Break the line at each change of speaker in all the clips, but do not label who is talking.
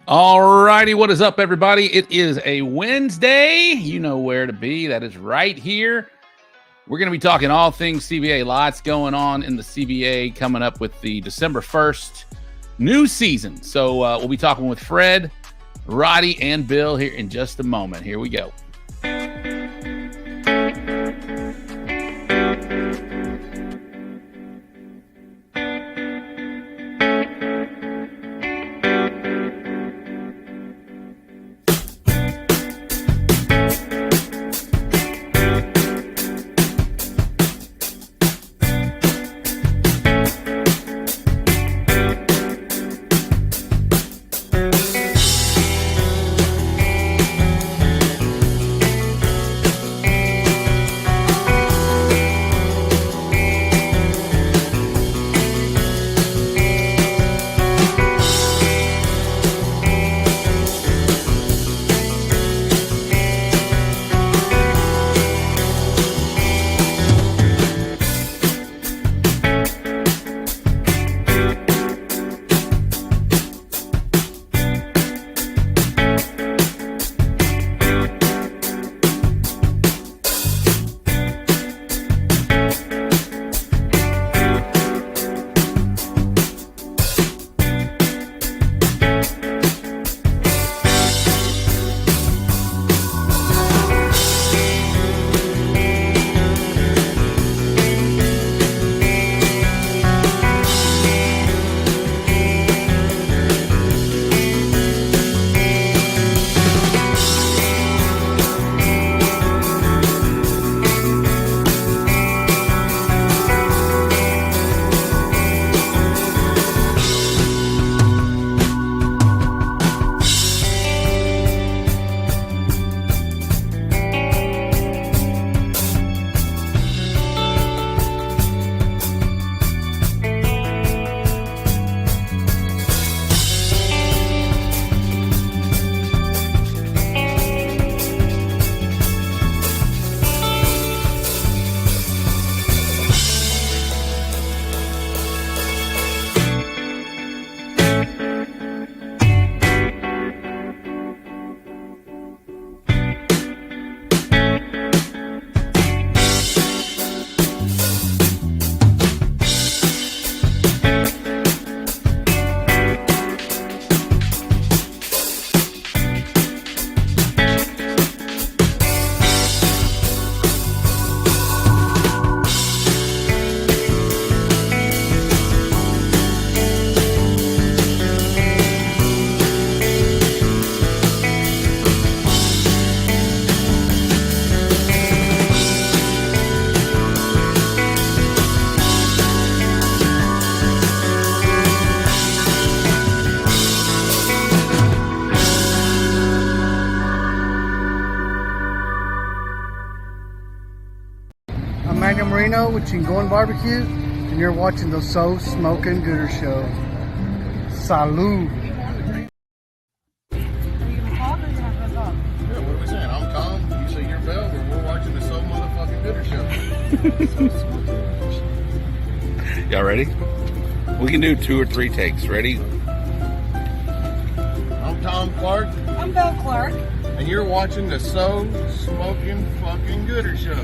All righty, what is up, everybody? It is a Wednesday. You know where to be. That is right here. We're going to be talking all things CBA. Lots going on in the CBA coming up with the December 1st new season. So we'll be talking with Fred, Roddy, and Bill here in just a moment. Here we go.
With Chingon Barbecue, and you're watching the So Smokin' Gooder Show. Salud.
Yeah, what are we saying? I'm Tom, you say you're Bell, and we're watching the So Motherfucking Gooder Show.
Y'all ready? We can do 2 or 3 takes. Ready?
I'm Tom Clark.
I'm Belle Clark.
And you're watching the So Smoking Fucking Gooder Show.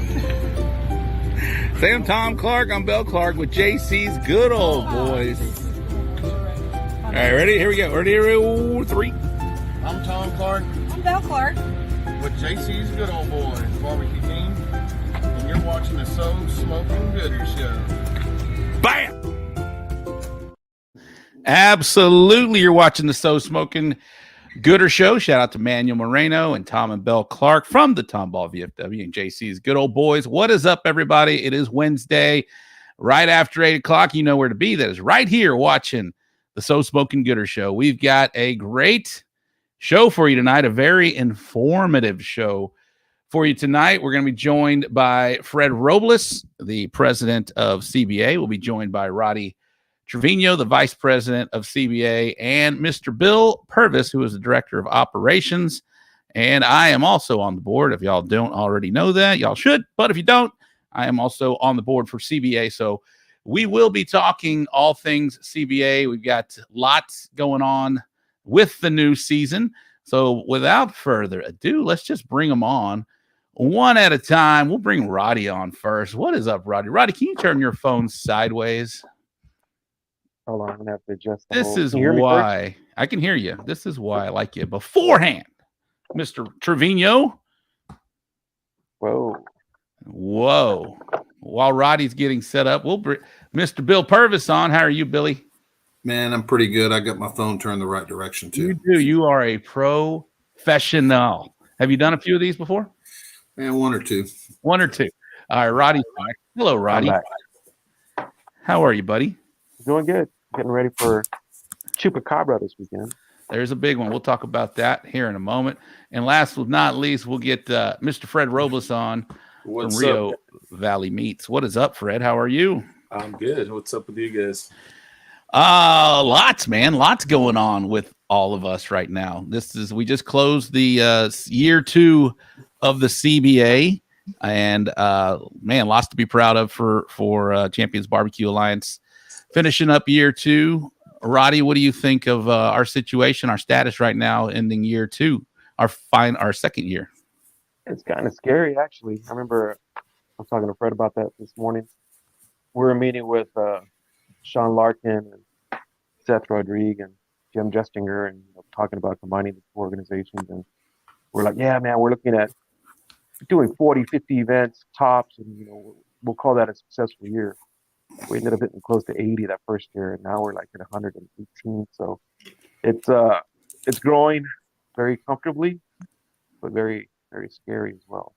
Say I'm Tom Clark. I'm Bill Clark with JC's Good Old Boys. All right, ready? Here we go. Ready? 3.
I'm Tom Clark.
I'm Belle Clark.
With JC's Good Old Boys Barbecue Team. And you're watching the So Smoking Gooder Show.
Bam! Absolutely, you're watching the So Smoking Gooder Show. Shout out to Manuel Moreno and Tom and Belle Clark from the Tomball VFW and JC's Good Old Boys. What is up, everybody? It is Wednesday, right after 8 o'clock. You know where to be. That is right here watching the So Smoking Gooder Show. We've got a great show for you tonight, a very informative show for you tonight. We're going to be joined by Fred Robles, the president of CBA. We'll be joined by Roddy Trevino, the vice president of CBA, and Mr. Bill Purvis, who is the director of operations. And I am also on the board. If y'all don't already know that, y'all should. But if you don't, I am also on the board for CBA. So we will be talking all things CBA. We've got lots going on with the new season. So without further ado, let's just bring them on one at a time. We'll bring Roddy on first. What is up, Roddy? Roddy, can you turn your phone sideways?
Hold on, I'm gonna have to adjust the
This
whole.
is
Can you hear me first?
why I can hear you. This is why I like you beforehand, Mr. Trevino.
Whoa.
While Roddy's getting set up, we'll bring Mr. Bill Purvis on. How are you, Billy?
Man, I'm pretty good. I got my phone turned the right direction too.
You do. You are a professional. Have you done a few of these before?
Man, one or two.
One or two. All right, Roddy's back. Hello, Roddy.
I'm back.
How are you, buddy?
Doing good. Getting ready for Chupacabra this weekend.
There's a big one. We'll talk about that here in a moment. And last but not least, we'll get Mr. Fred Robles on from Rio Valley Meats. What is up, Fred? How are you?
I'm good. What's up with you guys?
Lots, man. Lots going on with all of us right now. We just closed the year 2 of the CBA, and man, lots to be proud of for Champions Barbecue Alliance finishing up year 2. Roddy, what do you think of our situation, our status right now, ending year 2, our second year?
It's kind of scary, actually. I remember I was talking to Fred about that this morning. We were meeting with Sean Larkin and Seth Rodriguez and Jim Justinger, and talking about combining the 2 organizations. And we're like, yeah, man, we're looking at doing 40, 50 events tops, and we'll call that a successful year. We ended up hitting close to 80 that first year, and now we're like at 118. So it's growing very comfortably, but very, very scary as well.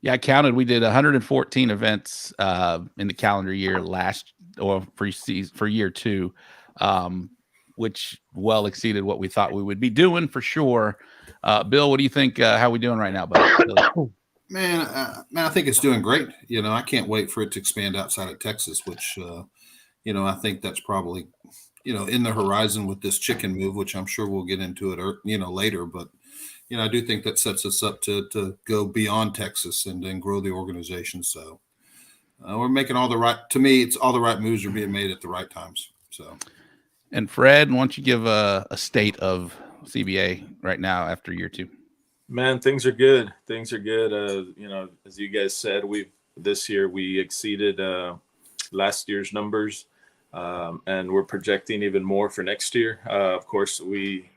Yeah, I counted. We did 114 events in the calendar year for year 2, which well exceeded what we thought we would be doing for sure. Bill, what do you think? How we doing right now, buddy?
Man, I think it's doing great. I can't wait for it to expand outside of Texas, which, I think that's probably, in the horizon with this chicken move, which I'm sure we'll get into it, later. But, I do think that sets us up to go beyond Texas and then grow the organization. So we're making all the right moves are being made at the right times. So,
and Fred, why don't you give a state of CBA right now after year 2?
Man, things are good. Things are good. As you guys said, this year we exceeded last year's numbers, and we're projecting even more for next year. Of course, we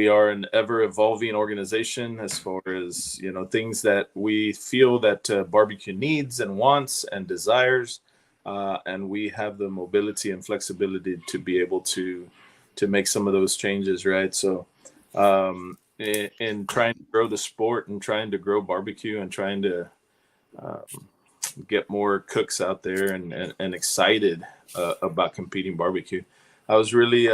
are an ever evolving organization as far as things that we feel that barbecue needs and wants and desires, and we have the mobility and flexibility to be able to make some of those changes, right? So. In trying to grow the sport and trying to grow barbecue and trying to get more cooks out there and excited about competing barbecue. I was really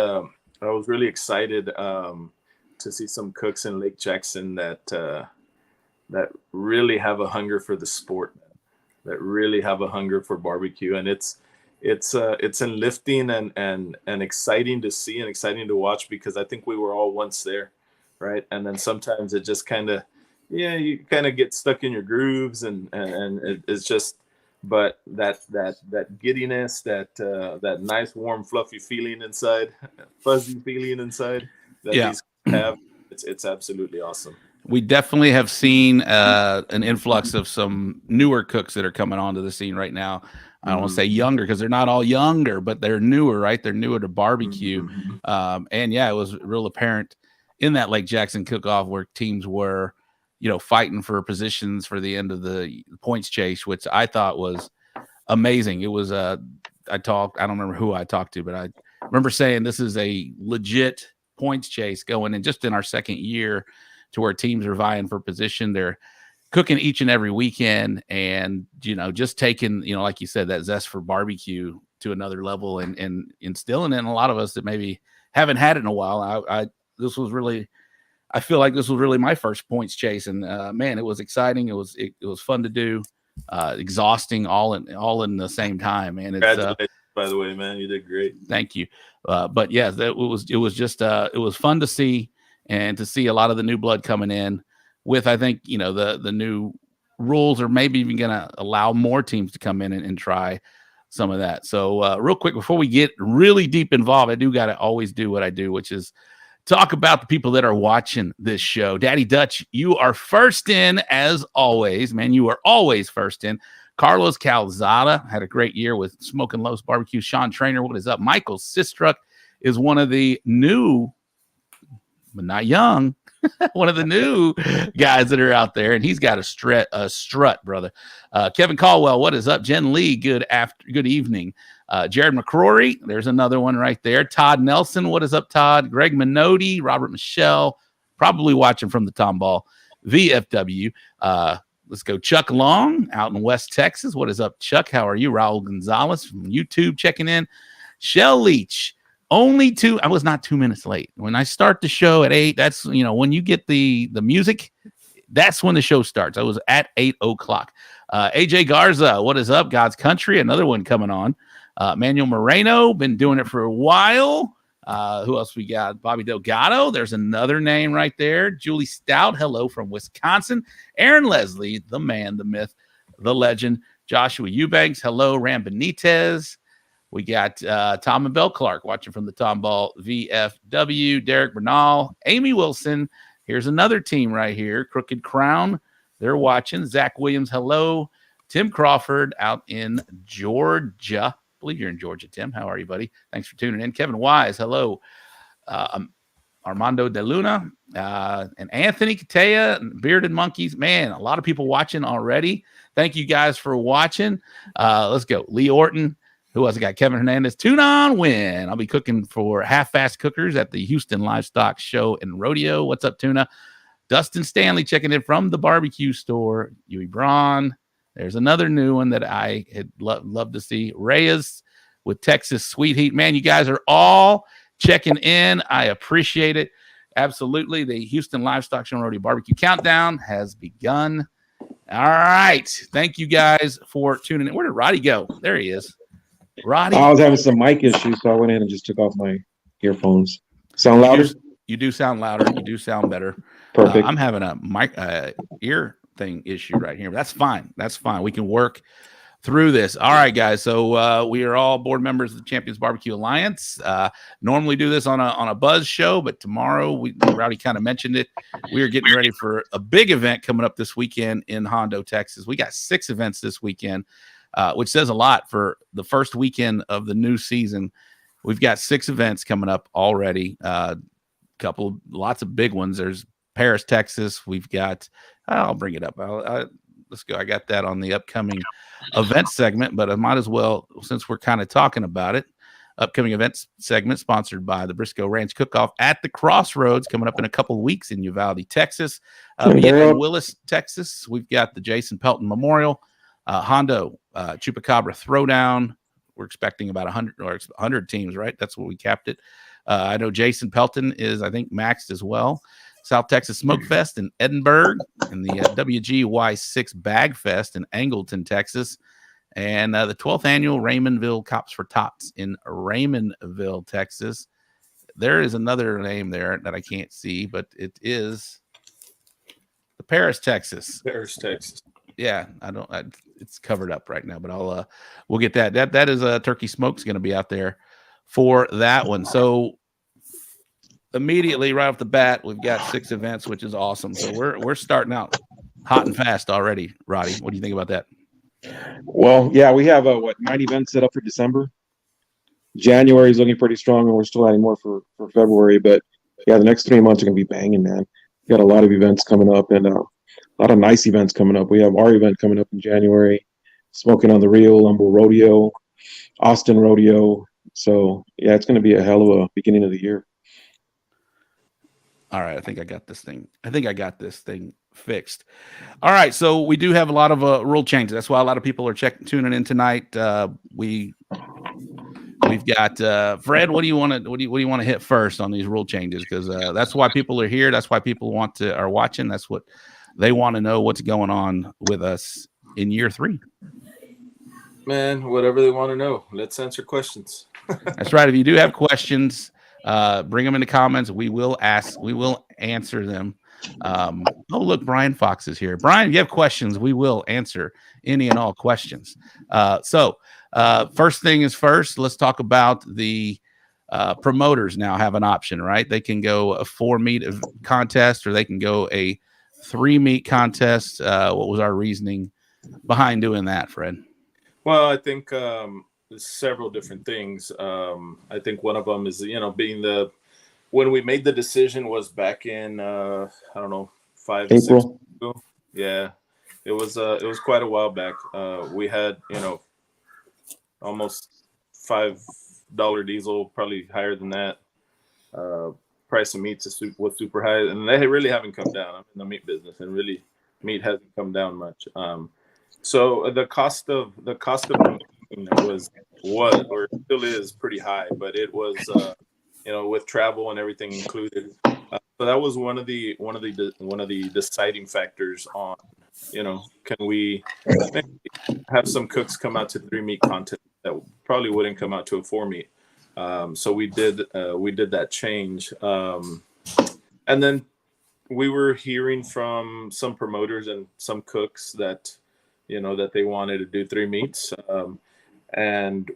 excited to see some cooks in Lake Jackson that really have a hunger for the sport, that really have a hunger for barbecue, and it's enlifting and exciting to see and exciting to watch, because I think we were all once there. Right. And then sometimes it just you kind of get stuck in your grooves and it's just, but that giddiness, that nice, warm, fluffy feeling inside, fuzzy feeling inside that these have, it's absolutely awesome.
We definitely have seen an influx of some newer cooks that are coming onto the scene right now. I don't want to say younger because they're not all younger, but they're newer, right? They're newer to barbecue. And yeah, it was real apparent in that Lake Jackson cook-off where teams were, fighting for positions for the end of the points chase, which I thought was amazing. It was I don't remember who I talked to, but I remember saying this is a legit points chase going in just in our second year to where teams are vying for position. They're cooking each and every weekend and, just taking, like you said, that zest for barbecue to another level and instilling in a lot of us that maybe haven't had it in a while. I feel like this was really my first points chase, and man, it was exciting. It was fun to do, exhausting all in the same time. Man,
congratulations, by the way, man, you did great.
Thank you. But yeah, it was fun to see, and to see a lot of the new blood coming in with, I think, the new rules are maybe even going to allow more teams to come in and try. some of that. So real quick, before we get really deep involved, I do got to always do what I do, which is talk about the people that are watching this show. Daddy Dutch, you are first in as always, man. You are always first in. Carlos Calzada had a great year with Smoking Lowe's Barbecue. Sean Trainer, what is up? Michael Sistruck is one of the new, but not young, one of the new guys that are out there, and he's got a strut, brother. Kevin Caldwell, what is up? Jen Lee, good evening. Jared McCrory, there's another one right there. Todd Nelson, what is up, Todd? Greg Minotti, Robert Michelle, probably watching from the Tomball VFW. Let's go. Chuck Long out in West Texas. What is up, Chuck? How are you? Raul Gonzalez from YouTube checking in. Shell Leach, only two. I was not 2 minutes late. When I start the show at 8, that's, when you get the music, that's when the show starts. I was at 8 o'clock. AJ Garza, what is up? God's Country, another one coming on. Manuel Moreno, been doing it for a while. Who else we got? Bobby Delgado. There's another name right there. Julie Stout, hello from Wisconsin. Aaron Leslie, the man, the myth, the legend. Joshua Eubanks, hello. Ram Benitez. We got Tom and Bell Clark watching from the Tomball VFW. Derek Bernal, Amy Wilson. Here's another team right here. Crooked Crown, they're watching. Zach Williams, hello. Tim Crawford out in Georgia. I believe you're in Georgia, Tim. How are you, buddy? Thanks for tuning in. Kevin Wise, hello. Armando De Luna and Anthony Katea and Bearded Monkeys. Man, a lot of people watching already. Thank you guys for watching. Let's go. Lee Orton. Who else? I got Kevin Hernandez. Tune on win. I'll be cooking for half-fast cookers at the Houston Livestock Show and Rodeo. What's up, Tuna? Dustin Stanley checking in from the barbecue store. Huey Braun. There's another new one that I had loved to see. Reyes with Texas Sweet Heat. Man, you guys are all checking in. I appreciate it. Absolutely. The Houston Livestock Show and Rodeo Barbecue Countdown has begun. All right. Thank you guys for tuning in. Where did Roddy go? There he is. Roddy.
I was having some mic issues, so I went in and just took off my earphones. Sound louder?
You do sound louder. You do sound better.
Perfect.
I'm having a mic ear thing issue right here. That's fine. That's fine. We can work through this. All right, guys. So we are all board members of the Champions Barbecue Alliance. Normally do this on a buzz show, but tomorrow, Rowdy kind of mentioned it. We are getting ready for a big event coming up this weekend in Hondo, Texas. We got 6 events this weekend, which says a lot for the first weekend of the new season. We've got 6 events coming up already. Lots of big ones. There's Paris, Texas. We've got, I'll bring it up. Let's go. I got that on the upcoming event segment, but I might as well, since we're kind of talking about it, upcoming events segment sponsored by the Briscoe Ranch Cook-Off at the Crossroads coming up in a couple of weeks in Uvalde, Texas. In Willis, Texas, we've got the Jason Pelton Memorial, Hondo Chupacabra Throwdown. We're expecting about 100 teams, right? That's what we capped it. I know Jason Pelton is, I think, maxed as well. South Texas Smoke Fest in Edinburgh, and the WGY6 Bag Fest in Angleton, Texas, and the 12th annual Raymondville Cops for Tots in Raymondville, Texas. There is another name there that I can't see, but it is the Paris, Texas.
Paris, Texas.
Yeah, it's covered up right now, but we'll get that. That is Turkey Smoke's going to be out there for that one. So immediately right off the bat, we've got 6 events, which is awesome. So we're starting out hot and fast already. Roddy, what do you think about that?
Well, yeah, we have 9 events set up for December. January is looking pretty strong, and we're still adding more for February. But yeah, the next 3 months are going to be banging, man. We got a lot of events coming up, and a lot of nice events coming up. We have our event coming up in January, Smoking on the Reel, Humble Rodeo, Austin Rodeo. So yeah, it's going to be a hell of a beginning of the year.
All right, I think I got this thing fixed. All right, so we do have a lot of rule changes. That's why a lot of people are tuning in tonight. We've got Fred. What do you want to hit first on these rule changes? Because that's why people are here. That's why people are watching. That's what they want to know. What's going on with us in year 3?
Man, whatever they want to know. Let's answer questions.
That's right. If you do have questions, bring them in the comments. We will answer them. Oh, look, Brian Fox is here. Brian, if you have questions, we will answer any and all questions. So First thing is first, let's talk about the promoters now have an option, right? They can go a 4-meat contest or they can go a 3-meat contest. What was our reasoning behind doing that, Fred?
Well, I think there's several different things. I think one of them is, when we made the decision was back in, I don't know, 5 to 6
April.
months ago. Yeah, it was quite a while back. We had, almost $5 diesel, probably higher than that. Price of meats was super high, and they really haven't come down. I'm in the meat business, and really meat hasn't come down much. So the cost of was or still is pretty high, but it was with travel and everything included. So that was one of the deciding factors on can we have some cooks come out to 3-meat contest that probably wouldn't come out to a 4-meat. So we did that change, and then we were hearing from some promoters and some cooks that that they wanted to do 3 meats, and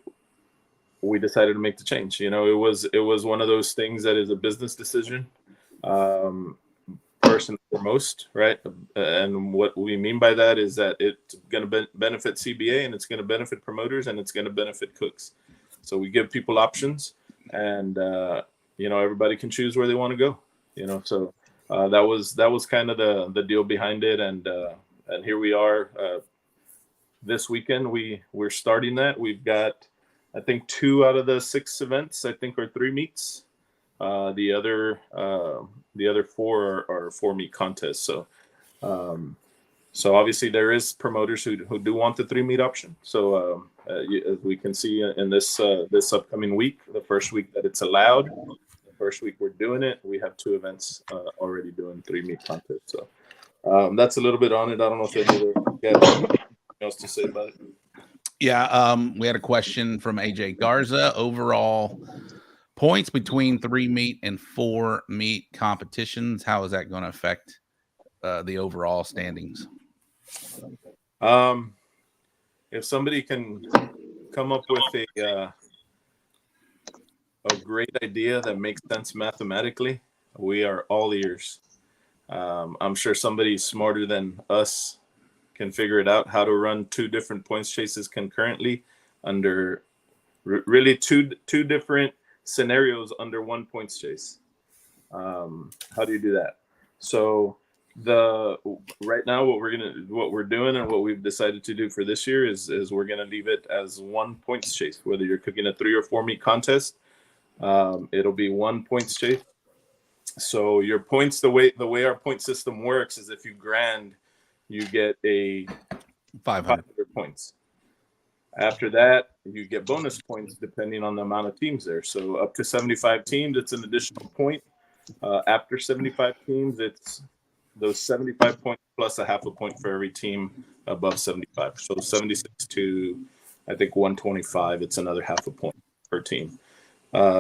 we decided to make the change. It was one of those things that is a business decision, first and foremost, right? And what we mean by that is that it's going to benefit CBA, and it's going to benefit promoters, and it's going to benefit cooks. So we give people options, and everybody can choose where they want to go. So that was kind of the deal behind it, and here we are. This weekend we're starting that. We've got, I think, 2 out of the 6 events, I think, are 3 meats. The other 4 are 4-meat contests. So obviously there is promoters who do want the 3-meat option. So as we can see in this upcoming week, the first week that it's allowed, the first week we're doing it, we have 2 events already doing 3-meat contests. So that's a little bit on it. I don't know if any of you guys have anything else to say about it.
Yeah, we had a question from AJ Garza. Overall points between 3-meat and 4-meat competitions, how is that going to affect the overall standings?
If somebody can come up with a great idea that makes sense mathematically, we are all ears. I'm sure somebody smarter than us can figure it out, how to run 2 different points chases concurrently under really two different scenarios under 1 points chase. How do you do that? So right now what we're doing and what we've decided to do for this year is we're going to leave it as 1 points chase. Whether you're cooking a 3 or 4-meat contest, it'll be 1 points chase. So your points, the way our point system works is if you grand, you get a 500 points. After that, you get bonus points depending on the amount of teams there. So up to 75 teams, it's an additional point. After 75 teams, it's those 75 points plus a half a point for every team above 75. So 76 to, I think, 125, it's another half a point per team.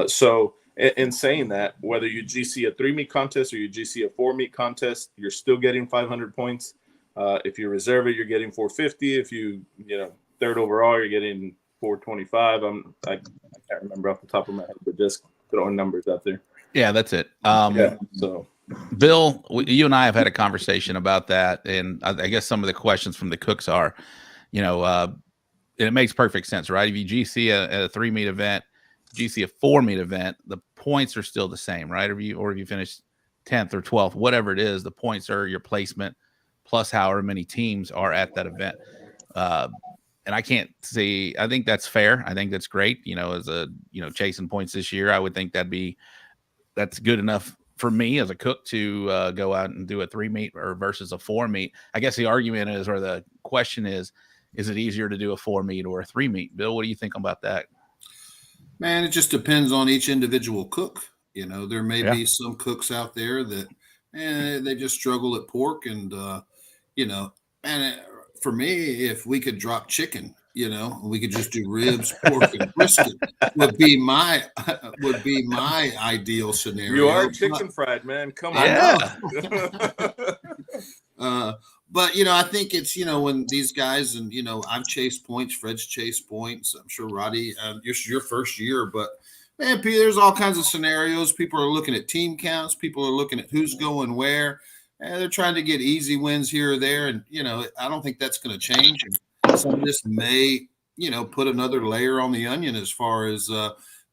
So in saying that, whether you GC a 3-meat contest or you GC a 4-meat contest, you're still getting 500 points. If you reserve it, you're getting 450. If you third overall, you're getting 425. I can't remember off the top of my head, but just throwing numbers out there.
Yeah, that's it.
So
Bill, you and I have had a conversation about that, and I guess some of the questions from the cooks are, and it makes perfect sense, right? If you GC a 3-meat event, GC a 4-meat event, the points are still the same, right? If you finish 10th or 12th, whatever it is, the points are your placement plus however many teams are at that event. And I think that's fair. I think that's great. As chasing points this year, I would think that's good enough for me as a cook to go out and do a 3-meat or versus a 4-meat. I guess the argument is, or the question is it easier to do a 4-meat or a 3-meat? Bill, what do you think about that?
Man, it just depends on each individual cook. There may be some cooks out there that they just struggle at pork, and for me, if we could drop chicken, we could just do ribs, pork, and brisket would be my ideal scenario.
You are chicken fried, man. Come on.
Yeah.
But, you know, I think it's, you know, when these guys and, you know, I've chased points, Fred's chased points. I'm sure Roddy, it's your first year, but man, there's all kinds of scenarios. People are looking at team counts. People are looking at who's going where. And they're trying to get easy wins here or there. And, you know, I don't think that's going to change. And some of this may, you know, put another layer on the onion as far as,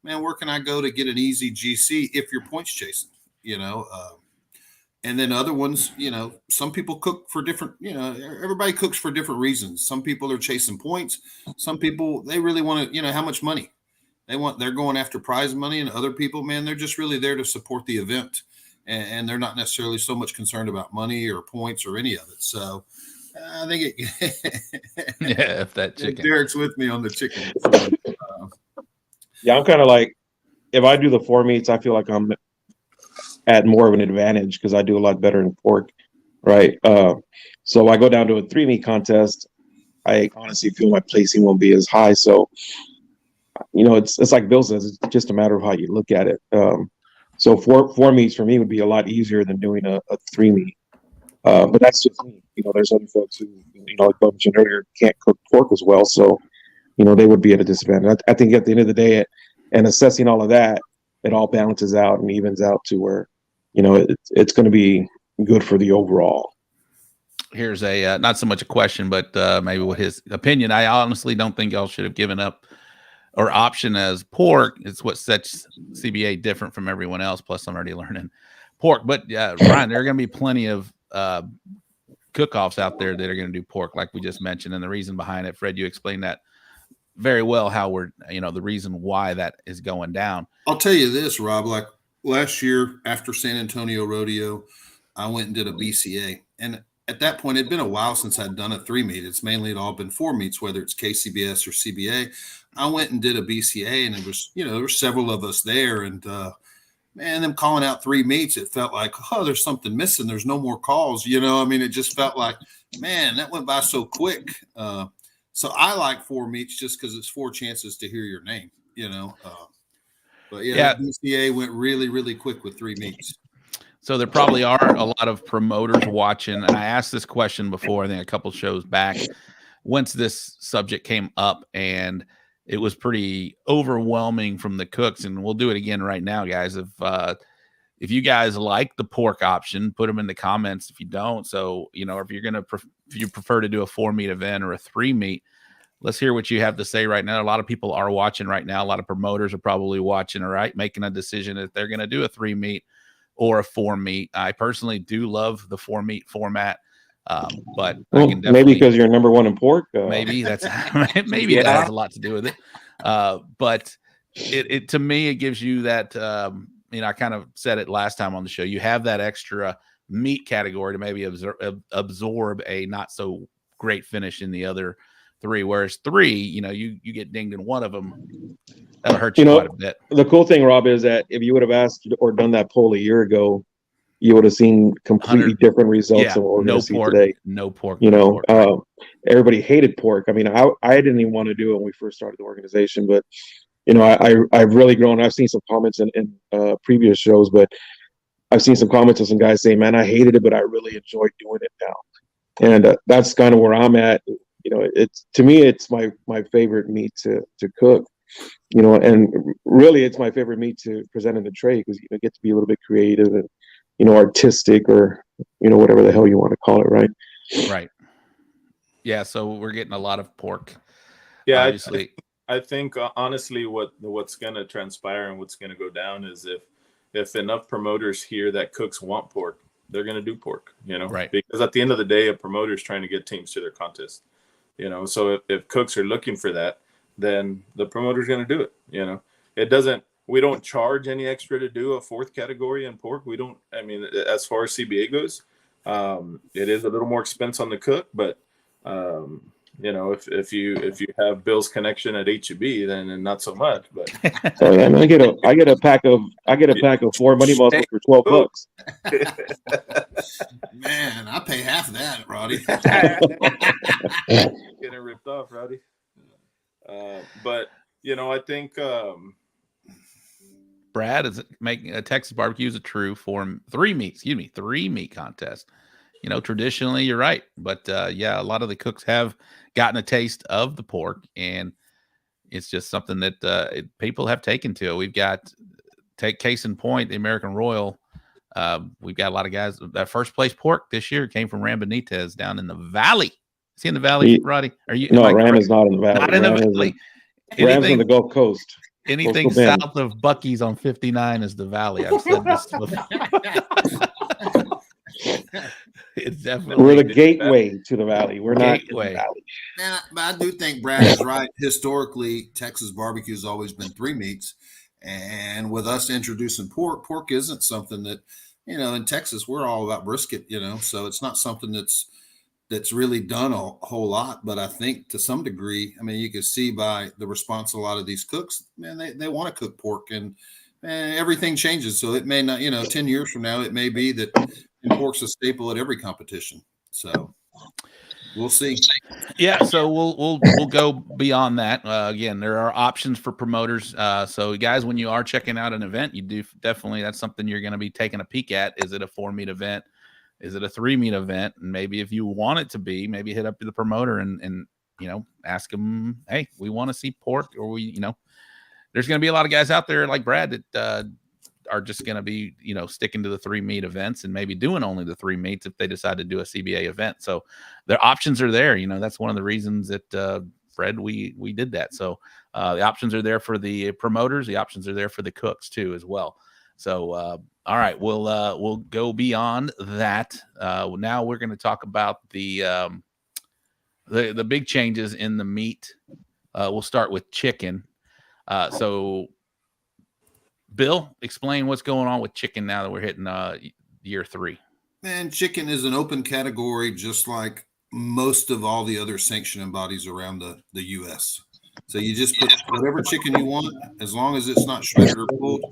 man, where can I go to get an easy GC if you're points chasing, you know? And then other ones, you know, some people cook for different, you know, everybody cooks for different reasons. Some people are chasing points. Some people, they really want to, you know, how much money they're going after prize money. And other people, man, they're just really there to support the event. And they're not necessarily so much concerned about money or points or any of it. So I think
Yeah, if that chicken.
Derek's with me on the chicken.
Yeah, I'm kind of like, if I do the 4 meats, I feel like I'm at more of an advantage because I do a lot better in pork, right? So I go down to a 3 meat contest. I honestly feel my placing won't be as high. So, you know, it's like Bill says, it's just a matter of how you look at it. So four meats for me would be a lot easier than doing a 3 meat. But that's just me. You know, there's other folks who, you know, like Bob mentioned earlier, can't cook pork as well. So, you know, they would be at a disadvantage. I think at the end of the day, and assessing all of that, it all balances out and evens out to where, you know, it's going to be good for the overall.
Here's a not so much a question, but maybe with his opinion. I honestly don't think y'all should have given up or option as pork. It's what sets CBA different from everyone else. Plus, I'm already learning pork. But Ryan, there are going to be plenty of cook-offs out there that are going to do pork, like we just mentioned, and the reason behind it. Fred, you explained that very well. How we're, you know, the reason why that is going down.
I'll tell you this, Rob. Like last year after San Antonio Rodeo, I went and did a BCA, and at that point, it'd been a while since I'd done a 3 meat. It's mainly all been 4 meats, whether it's KCBS or CBA. I went and did a BCA, and it was, you know, there were several of us there, and man, them calling out 3 meats, it felt like, oh, there's something missing. There's no more calls. You know, I mean, it just felt like, man, that went by so quick. So I like 4 meats just because it's 4 chances to hear your name, you know. But yeah, the BCA went really, really quick with 3 meats.
So there probably are a lot of promoters watching, and I asked this question before, I think a couple shows back, once this subject came up, and it was pretty overwhelming from the cooks, and we'll do it again right now, guys. If you guys like the pork option, put them in the comments. If you don't, so, you know, if you prefer to do a 4 meat event or a 3 meat, let's hear what you have to say right now. A lot of people are watching right now. A lot of promoters are probably watching, all right, making a decision if they're going to do a 3 meat or a 4 meat. I personally do love the 4 meat format, but I can definitely,
maybe because you're number 1 in pork.
Maybe that's maybe that has a lot to do with it. But it to me, it gives you that. You know, I kind of said it last time on the show. You have that extra meat category to maybe absorb a not so great finish in the other 3. Whereas 3, you know, you get dinged in one of them, that'll hurt you quite a bit.
The cool thing, Rob, is that if you would have asked or done that poll a year ago, you would have seen completely different results than what we're going to see today.
No pork.
You know, pork. Everybody hated pork. I mean, I didn't even want to do it when we first started the organization, but you know, I've really grown. I've seen some comments in previous shows, but I've seen some comments of some guys saying, "Man, I hated it, but I really enjoyed doing it now." And that's kind of where I'm at. You know, it's, to me, it's my favorite meat to cook. You know, and really, it's my favorite meat to present in the tray because you get to be a little bit creative and, you know, artistic, or, you know, whatever the hell you want to call it, right?
Right. Yeah. So we're getting a lot of pork.
Yeah,
obviously.
I think honestly, what's going to transpire and what's going to go down is if enough promoters hear that cooks want pork, they're going to do pork. You know,
right? Because
at the end of the day, a promoter is trying to get teams to their contest. You know, so if cooks are looking for that, then the promoter's going to do it. You know, we don't charge any extra to do a 4th category in pork. We don't, I mean, as far as CBA goes, it is a little more expense on the cook, but, you know, if you have Bill's connection at HEB, then not so much, but
oh, yeah, I get a pack of 4 money muscles for $12.
Man, I pay half of that, Roddy.
Getting ripped off, Roddy. But you know, I think
Brad is making a Texas barbecue is a true 3 meat contest. traditionally you're right. But yeah, a lot of the cooks have gotten a taste of the pork, and it's just something that people have taken to. We've got, take case in point, the American Royal. We've got a lot of guys. That first place pork this year came from Ram Benitez down in the Valley. Is he in the Valley, Roddy? Are you?
No,
am I
Ram
correct?
is not in the Valley.
Not in the
Ram
Valley.
Ram's on the Gulf Coast.
Anything
Coastal Bend.
south of Bucky's on 59 is the Valley. I've said this before. It's definitely
We're the gateway to the Valley. We're not in the
Gateway.
Valley.
And I do think Brad is right. Historically, Texas barbecue has always been three meats. And with us introducing pork isn't something that, in Texas, we're all about brisket, so it's not something that's really done a whole lot. But I think to some degree, I mean, you can see by the response of a lot of these cooks, man, they want to cook pork, and everything changes. So it may not, 10 years from now, it may be that pork's a staple at every competition. So we'll see.
Yeah, so we'll go beyond that. Again, there are options for promoters. So guys, when you are checking out an event, you do definitely, that's something you're going to be taking a peek at. Is it a 4-meat event? Is it a 3-meat event? And maybe if you want it to be, maybe hit up to the promoter and ask them, hey, we want to see pork, or there's going to be a lot of guys out there like Brad that are just going to be, sticking to the 3-meat events and maybe doing only the 3 meats if they decide to do a CBA event. So their options are there. That's one of the reasons that, Fred, we did that. So the options are there for the promoters. The options are there for the cooks too, as well. So, all right, we'll go beyond that. Now we're going to talk about the big changes in the meat. We'll start with chicken. So Bill, explain what's going on with chicken now that we're hitting year 3.
Man, chicken is an open category, just like most of all the other sanctioning bodies around the U.S. So you just put whatever chicken you want, as long as it's not shredded or pulled,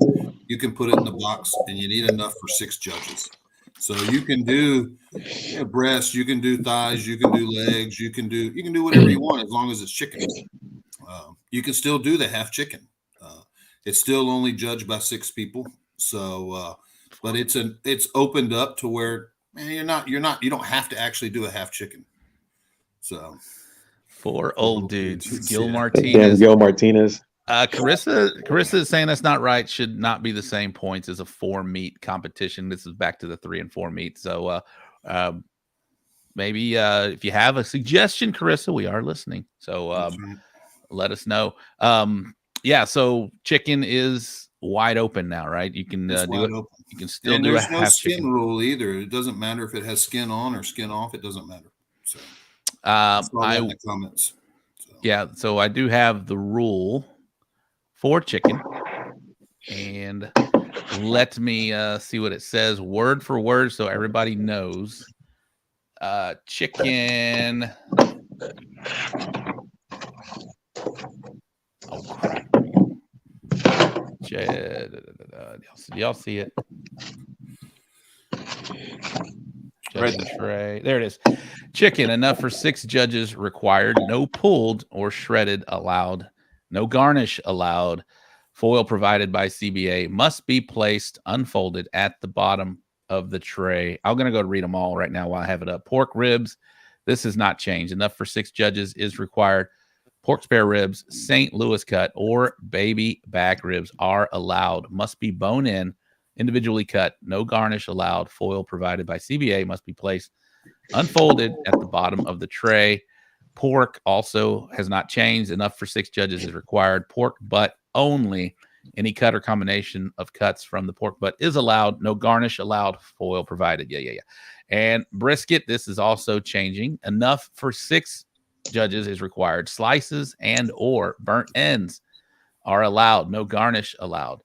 you can put it in the box, and you need enough for 6 judges. So you can do breast, you can do thighs, you can do legs, you can do whatever you want as long as it's chicken. You can still do the half chicken. It's still only judged by 6 people. So, but it's opened up to where, man, you don't have to actually do a half chicken. So
4 old dudes, Gil
Damn,
Martinez.
Gil Martinez.
Carissa is saying that's not right. Should not be the same points as a 4-meat competition. This is back to the 3 and 4 meat. So, maybe if you have a suggestion, Carissa, we are listening. So, let us know. Yeah, so chicken is wide open now, right? You can do it. Open. You can still do
there's
a
no
half
skin
chicken
rule either. It doesn't matter if it has skin on or skin off. It doesn't matter. So
I
in the comments. So.
Yeah, so I do have the rule for chicken, and let me see what it says word for word so everybody knows. Chicken. Oh, crap. Y'all see it? Judging tray. There it is. Chicken, enough for 6 judges required. No pulled or shredded allowed. No garnish allowed. Foil provided by CBA. Must be placed unfolded at the bottom of the tray. I'm going to go read them all right now while I have it up. Pork ribs. This has not changed. Enough for 6 judges is required. Pork spare ribs, St. Louis cut, or baby back ribs are allowed. Must be bone in, individually cut. No garnish allowed. Foil provided by CBA must be placed unfolded at the bottom of the tray. Pork also has not changed. Enough for 6 judges is required. Pork butt only. Any cut or combination of cuts from the pork butt is allowed. No garnish allowed. Foil provided. Yeah. And brisket, this is also changing. Enough for 6 judges is required. Slices and or burnt ends are allowed. No garnish allowed.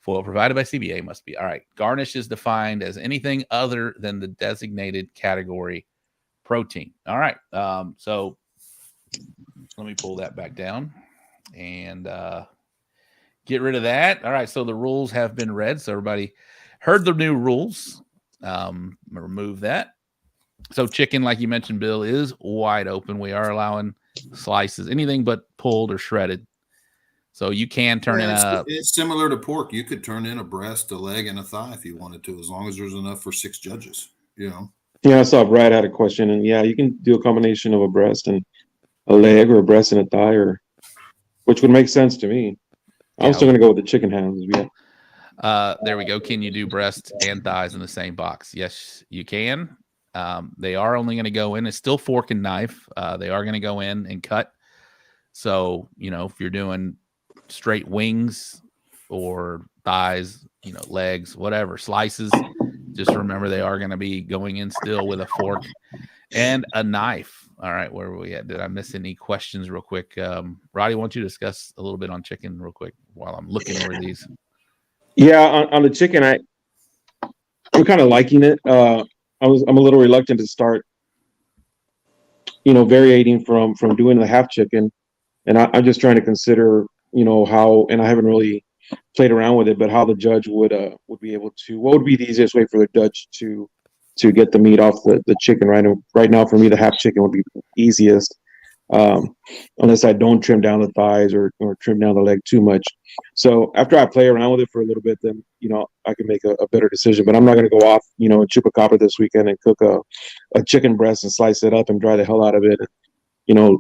Foil provided by CBA must be. All right. Garnish is defined as anything other than the designated category protein. All right. So let me pull that back down and get rid of that. All right. So the rules have been read. So everybody heard the new rules. Remove that. So chicken, like you mentioned, Bill, is wide open. We are allowing slices, anything but pulled or shredded. So you can turn in
it's similar to pork. You could turn in a breast, a leg, and a thigh if you wanted to, as long as there's enough for 6 judges.
Yeah, Yeah, I saw Brad had a question, and yeah, you can do a combination of a breast and a leg, or a breast and a thigh, or which would make sense to me. I'm still gonna go with the chicken hands. Yeah.
There we go. Can you do breast and thighs in the same box? Yes, you can. They are only going to go in. It's still fork and knife. They are going to go in and cut. So, if you're doing straight wings or thighs, legs, whatever, slices, just remember they are going to be going in still with a fork and a knife. All right, where were we at? Did I miss any questions real quick? Roddy, why don't you discuss a little bit on chicken real quick while I'm looking over these?
Yeah, on the chicken, I'm kind of liking it. I'm a little reluctant to start, variating from doing the half chicken, and I'm just trying to consider, how, and I haven't really played around with it, but how the judge would be able to, what would be the easiest way for the judge to get the meat off the chicken. Right now, for me, the half chicken would be easiest, unless I don't trim down the thighs or trim down the leg too much. So after I play around with it for a little bit, then I can make a better decision. But I'm not going to go off, and chupacabra this weekend and cook a chicken breast and slice it up and dry the hell out of it. And,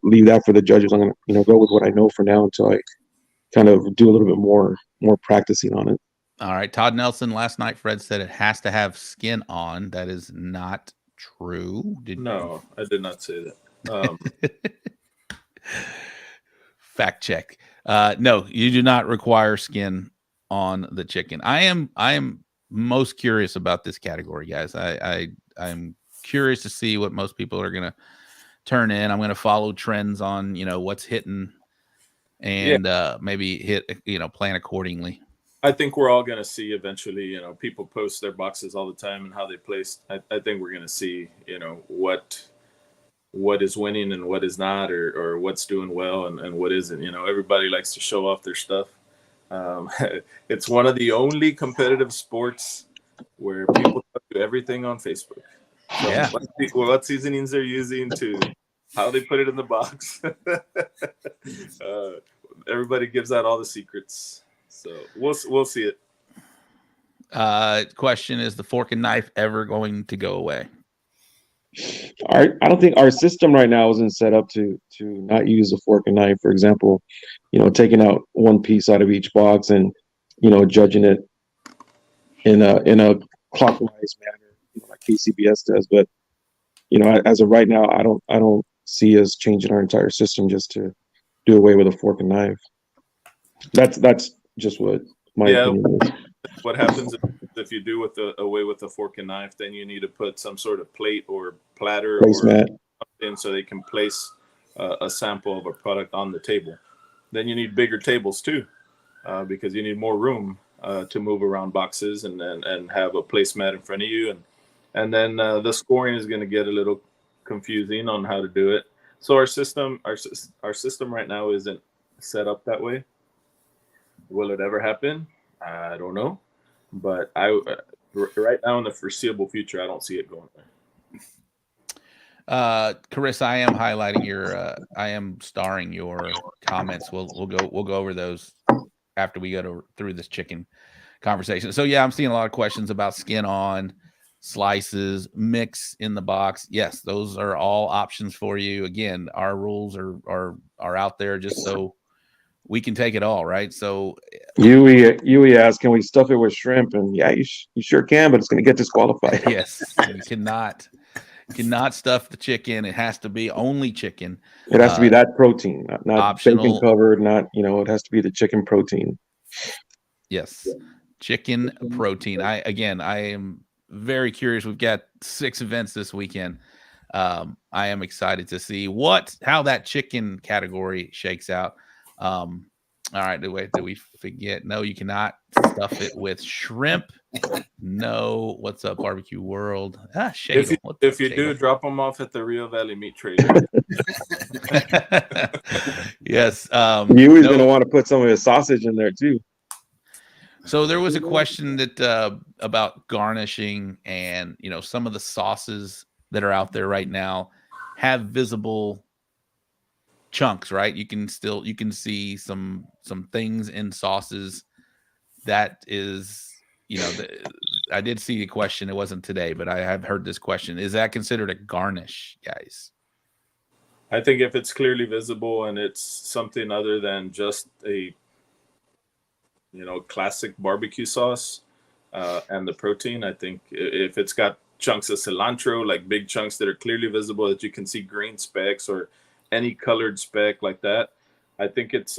leave that for the judges. I'm going to go with what I know for now until I kind of do a little bit more practicing on it.
All right. Todd Nelson, last night, Fred said it has to have skin on. That is not true.
No, I did not say that.
Fact check. No, you do not require skin on the chicken. I am most curious about this category, guys. I'm curious to see what most people are going to turn in. I'm going to follow trends on, what's hitting and maybe plan accordingly.
I think we're all going to see eventually, people post their boxes all the time and how they place. I think we're going to see, what is winning and what is not, or what's doing well and what isn't. Everybody likes to show off their stuff. It's one of the only competitive sports where people do everything on Facebook. So
yeah.
What seasonings they're using, to how they put it in the box. Everybody gives out all the secrets. So we'll see it.
Question, is the fork and knife ever going to go away?
I don't think our system right now isn't set up to not use a fork and knife. For example, taking out one piece out of each box and judging it in a clockwise manner, like KCBS does. But as of right now, I don't see us changing our entire system just to do away with a fork and knife. That's just what my opinion is.
What happens if you do away with the fork and knife? Then you need to put some sort of plate or platter or something so they can place a sample of a product on the table. Then you need bigger tables too, because you need more room to move around boxes and have a placemat in front of you, and then the scoring is going to get a little confusing on how to do it. So our system right now isn't set up that way. Will it ever happen? I don't know, but right now in the foreseeable future, I don't see it going there.
Carissa, I am highlighting I am starring your comments. We'll go over those after we go through this chicken conversation. So yeah, I'm seeing a lot of questions about skin on, slices, mix in the box. Yes, those are all options for you. Again, our rules are out there just so we can take it all, right? So
Yui asked, can we stuff it with shrimp? And yeah, you sure can, but it's going to get disqualified.
Yes, you cannot stuff the chicken. It has to be only chicken.
It has to be that protein, not
optional,
bacon covered, not, it has to be the chicken protein.
Yes, chicken protein. I am very curious. We've got 6 events this weekend. I am excited to see how that chicken category shakes out. All right, did we forget? No, you cannot stuff it with shrimp. No, what's up, Barbecue World?
If you do, drop them off at the Rio Valley Meat Trader.
Yes.
Yui's going to want to put some of his sausage in there too.
So there was a question that about garnishing, and some of the sauces that are out there right now have visible chunks, right? You can see some things in sauces that is I did see a question. It wasn't today, but I have heard this question. Is that considered a garnish, guys?
I think if it's clearly visible and it's something other than just a, classic barbecue sauce and the protein, I think if it's got chunks of cilantro, like big chunks that are clearly visible that you can see green specks or any colored speck like that, I think it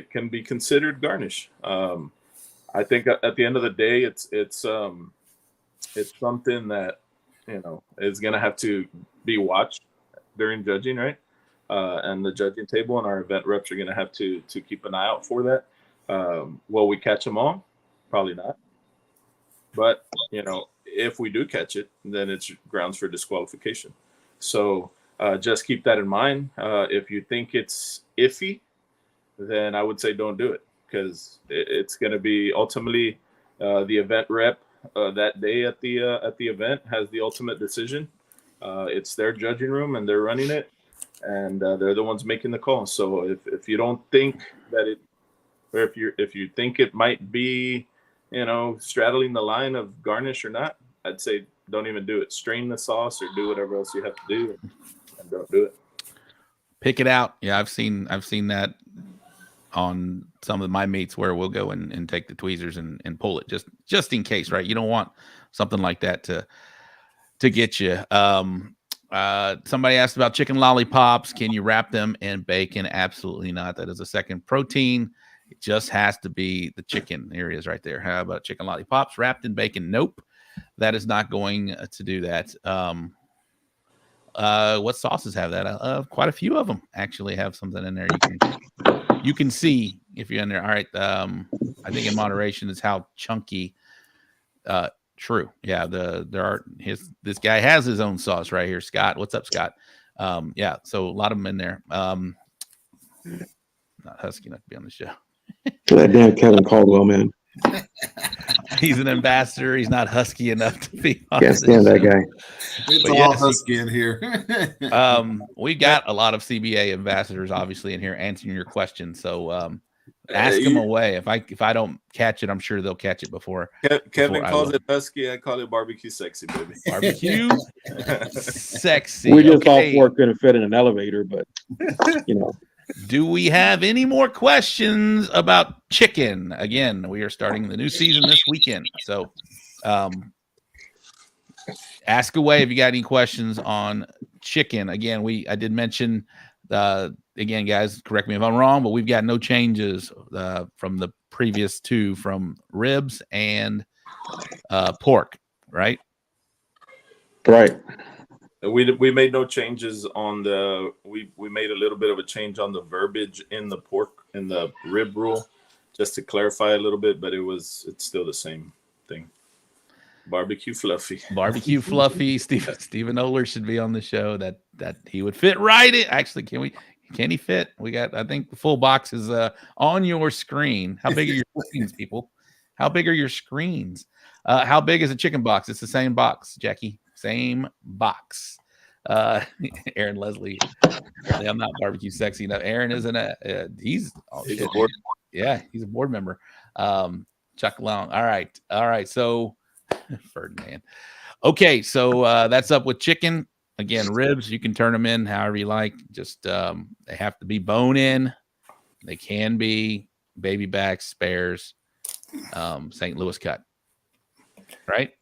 can be considered garnish. I think at the end of the day, it's something that is going to have to be watched during judging, right? And the judging table and our event reps are going to have to keep an eye out for that. Will we catch them all? Probably not. But if we do catch it, then it's grounds for disqualification. So just keep that in mind. If you think it's iffy, then I would say don't do it, because it's going to be ultimately the event rep that day at the event has the ultimate decision. It's their judging room and they're running it, and they're the ones making the call. So if you don't think that it, or if you think it might be, straddling the line of garnish or not, I'd say don't even do it. Strain the sauce or do whatever else you have to do, and don't do it.
Pick it out. Yeah, I've seen that on some of my meats where we'll go and take the tweezers and pull it just in case, right? You don't want something like that to get you. Somebody asked about chicken lollipops. Can you wrap them in bacon? Absolutely not. That is a second protein. It just has to be the chicken. Here it is right there. How about chicken lollipops wrapped in bacon? Nope. That is not going to do that. What sauces have that? Quite a few of them actually have something in there. You can see if you're in there. All right. I think in moderation is how chunky. True. Yeah. This guy has his own sauce right here. Scott. What's up, Scott? Yeah. So a lot of them in there. Not husky enough to be on the show.
That damn Kevin Caldwell, man.
He's an ambassador. He's not husky enough to be on
Can't stand that guy.
It's all husky in here.
We got a lot of CBA ambassadors obviously in here answering your question. So ask them away. If I don't catch it, I'm sure they'll catch it before.
Kevin calls it husky. I call it barbecue sexy, baby.
Barbecue sexy.
We just all four couldn't fit in an elevator, but
Do we have any more questions about chicken? Again, we are starting the new season this weekend. So ask away if you got any questions on chicken. Again, I did mention, again, guys, correct me if I'm wrong, but we've got no changes from the previous two, from ribs and pork, right?
Right.
We made no changes on we made a little bit of a change on the verbiage in the rib rule, just to clarify a little bit, but it's still the same thing. Barbecue fluffy.
Barbecue fluffy. Stephen Oler should be on the show. That he would fit right in. Actually, can he fit? We got, I think the full box is on your screen. How big are your screens, people? How big are your screens? How big is a chicken box? It's the same box, Jackie. Same box. Aaron Leslie. I'm not barbecue sexy enough. Aaron isn't he's a board. Yeah, he's a board member. Chuck Long. All right. So Ferdinand. Okay, so that's up with chicken. Again, ribs, you can turn them in however you like. Just they have to be bone in. They can be baby backs, spares, St. Louis cut. Right?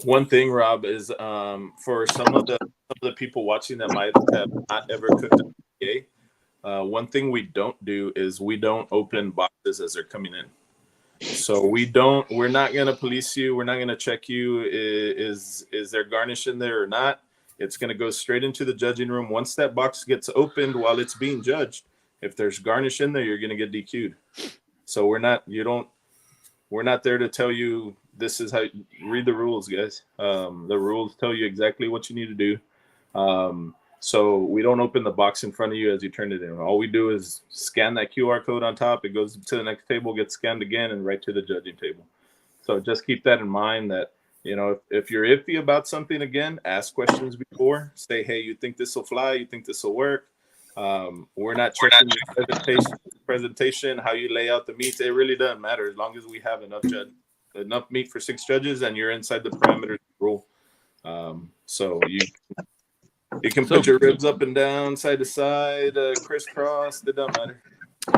One thing, Rob, is for some of the people watching that might have not ever cooked a PA, one thing we don't do is we don't open boxes as they're coming in. So we're not going to police you. We're not going to check you. Is there garnish in there or not? It's going to go straight into the judging room. Once that box gets opened while it's being judged, if there's garnish in there, you're going to get DQ'd. So we're not there to tell you this is how you read the rules, guys. The rules tell you exactly what you need to do. So we don't open the box in front of you as you turn it in. All we do is scan that QR code on top. It goes to the next table, gets scanned again, and right to the judging table. So just keep that in mind that, if you're iffy about something, again, ask questions before. Say, hey, you think this will fly? You think this will work? We're not checking your presentation, how you lay out the meats. It really doesn't matter as long as we have enough judge. enough meat for 6 judges, and you're inside the parameters of the rule. So you can put your ribs up and down, side to side, crisscross. It doesn't matter.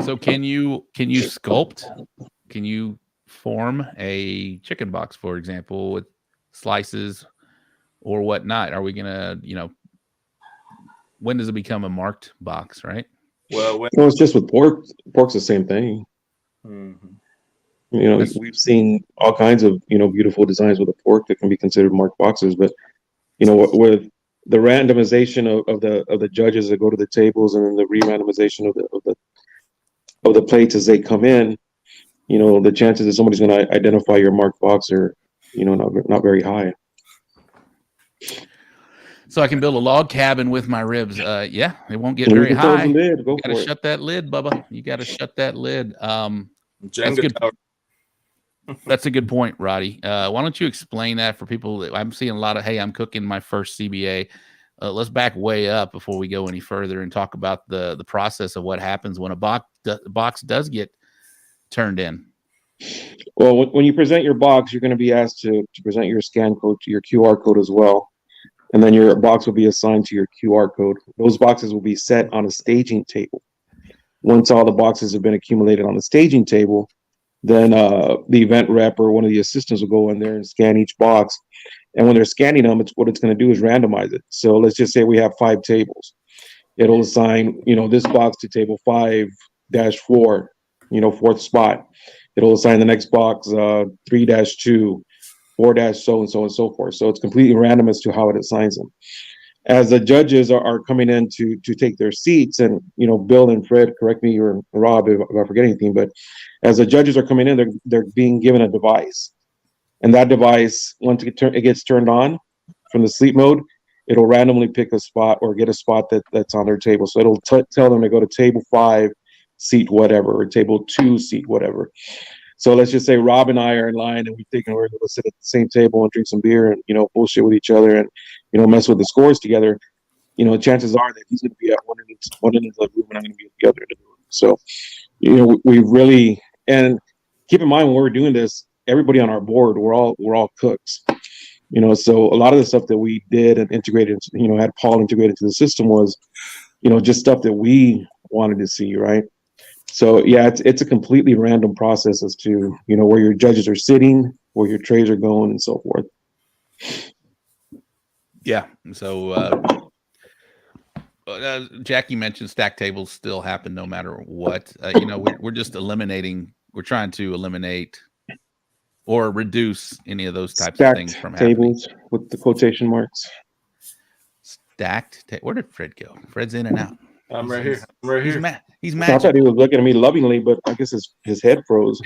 So can you sculpt? Can you form a chicken box, for example, with slices or whatnot? Are we gonna, when does it become a marked box, right?
Well,
it's just with pork. Pork's the same thing.
Mm-hmm.
We've seen all kinds of beautiful designs with a pork that can be considered marked boxes, but with the randomization of the judges that go to the tables, and then the re-randomization of the plates as they come in, the chances that somebody's going to identify your marked box are not very high.
So I can build a log cabin with my ribs. Yeah, it won't get very high.
You
gotta shut that lid, Bubba. You got to shut that lid. That's good. That's a good point, Roddy. Why don't you explain that for people? I'm seeing a lot of, hey, I'm cooking my first CBA. Let's back way up before we go any further and talk about the process of what happens when a box does get turned in.
Well, when you present your box, you're going to be asked to present your scan code to your QR code as well. And then your box will be assigned to your QR code. Those boxes will be set on a staging table. Once all the boxes have been accumulated on the staging table, then the event rep or one of the assistants will go in there and scan each box. And when they're scanning them, what it's going to do is randomize it. So let's just say we have 5 tables. It'll assign, this box to table 5-4, 4th spot. It'll assign the next box 3-2, 4- so and so and so forth. So it's completely random as to how it assigns them. As the judges are coming in to take their seats, and Bill and Fred, correct me, or Rob if I forget anything, but as the judges are coming in, they're being given a device, and that device, once it gets turned on from the sleep mode, it'll randomly pick a spot or get a spot that's on their table. So it'll tell them to go to table 5, seat whatever, or table 2, seat whatever. So let's just say Rob and I are in line, and we're thinking we're going to sit at the same table and drink some beer and, bullshit with each other and, mess with the scores together. Chances are that he's going to be at one end of the room and I'm going to be at the other end of the room. So, we really, and keep in mind when we're doing this, everybody on our board, we're all cooks. So a lot of the stuff that we did and integrated, had Paul integrated into the system was, just stuff that we wanted to see, right? So yeah, it's a completely random process as to where your judges are sitting, where your trays are going, and so forth.
Yeah. So Jackie mentioned stack tables still happen no matter what. We're just eliminating. We're trying to eliminate or reduce any of those types of things from
tables
happening.
With the quotation marks.
Stacked. Where did Fred go? Fred's in and out.
I'm right here. I'm right here.
He's
I thought he was looking at me lovingly, but I guess his head froze.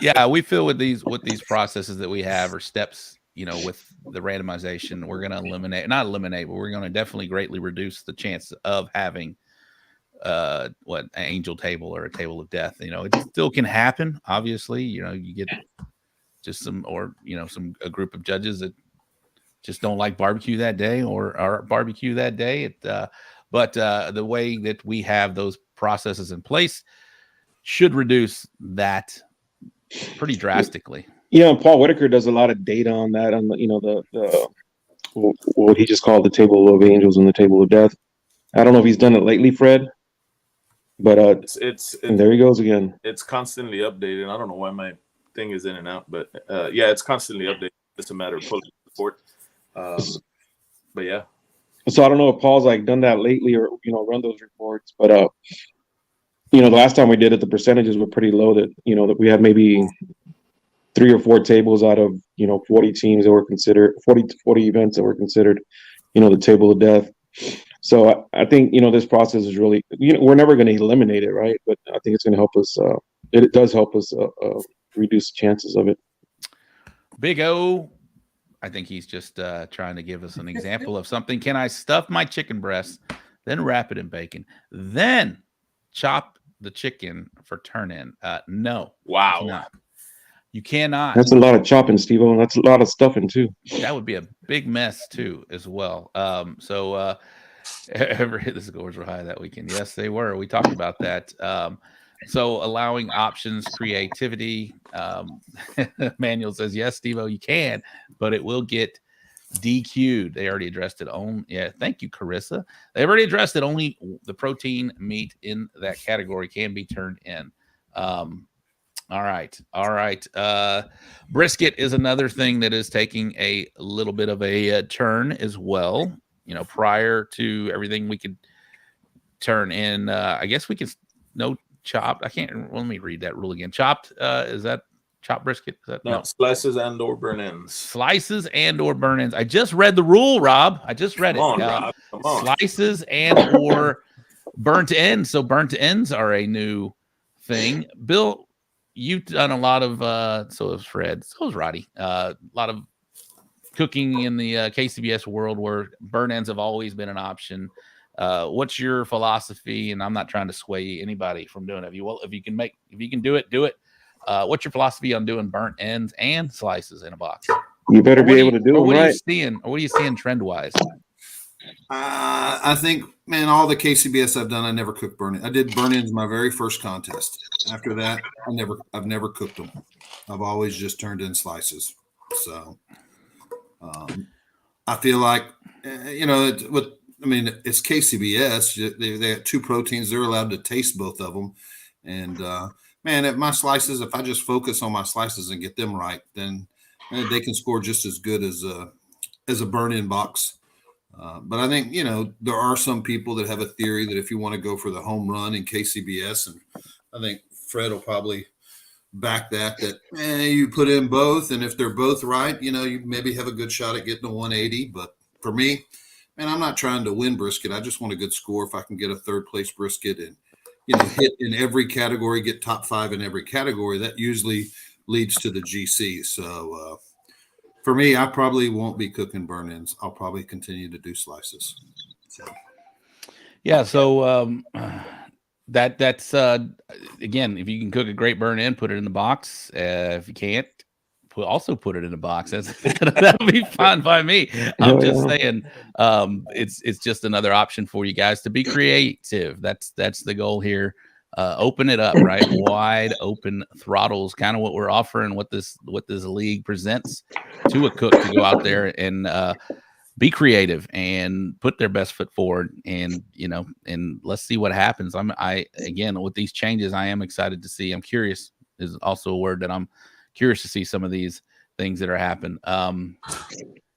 Yeah, we feel with these processes that we have or steps, with the randomization, we're going to not eliminate, but we're going to definitely greatly reduce the chance of having an angel table or a table of death. It still can happen. Obviously, you get just a group of judges that just don't like barbecue that day or barbecue that day. But the way that we have those processes in place should reduce that pretty drastically.
Yeah, and Paul Whitaker does a lot of data on that, on the what he just called the table of angels and the table of death. I don't know if he's done it lately, Fred, but and there he goes again.
It's constantly updated. I don't know why my thing is in and out, but yeah, it's constantly updated. It's a matter of pulling the report. But yeah.
So I don't know if Paul's done that lately or run those reports, but the last time we did it, the percentages were pretty low. That that we had maybe 3 or 4 tables out of 40 teams that were considered 40 events that were considered the table of death. So I think this process is really we're never going to eliminate it, right? But I think it's going to help us. It does help us reduce the chances of it.
Big O. I think he's just trying to give us an example of something. Can I stuff my chicken breast, then wrap it in bacon, then chop the chicken for turn-in? No.
Wow.
You cannot.
That's a lot of chopping, Steve-O, and that's a lot of stuffing too.
That would be a big mess too, as well. The scores were high that weekend. Yes, they were. We talked about that. So allowing options, creativity. Manuel says, yes, Steve-O, you can, but it will get DQ'd. They already addressed it. Yeah, thank you, Carissa. They've already addressed it. Only the protein meat in that category can be turned in. All right. Brisket is another thing that is taking a little bit of a turn as well. Prior to everything we could turn in, I guess we could no chopped. I can't. Let me read that rule again. Chopped. Is that chopped brisket? Is that
no slices and or burn ends?
Slices and or burn ends. I just read the rule, Rob. I just read
Come
it.
on, Rob. Come on.
Slices and or burnt ends. So burnt ends are a new thing. Bill, you've done a lot of. So has Fred. So has Roddy. A lot of cooking in the KCBS world where burn ends have always been an option. What's your philosophy? And I'm not trying to sway anybody from doing it. If you can do it, do it. What's your philosophy on doing burnt ends and slices in a box?
You better be able to do them right.
What are you seeing trend wise?
I think, man, all the KCBS I've done, I never cooked burn ends. I did burn ends my very first contest. After that, I've never cooked them. I've always just turned in slices. So I feel like, it's KCBS. They have two proteins. They're allowed to taste both of them. And, man, if I just focus on my slices and get them right, then they can score just as good as a burn-in box. But I think, there are some people that have a theory that if you want to go for the home run in KCBS, and I think Fred will probably back that you put in both, and if they're both right, you maybe have a good shot at getting a 180. But for me, man, I'm not trying to win brisket. I just want a good score. If I can get a third place brisket and hit in every category, get top 5 in every category, that usually leads to the GC. So for me, I probably won't be cooking burn ends. I'll probably continue to do slices.
Yeah. So that's again, if you can cook a great burn end, put it in the box. If you can't, also put it in a box. That'll be fine by me. I'm just saying, it's just another option for you guys to be creative. That's the goal here. Open it up, right? Wide open throttles, kind of what we're offering, what this league presents to a cook to go out there and be creative and put their best foot forward, and and let's see what happens. Again, with these changes, I am excited to see. I'm curious is also a word that I'm curious to see some of these things that are happening.
I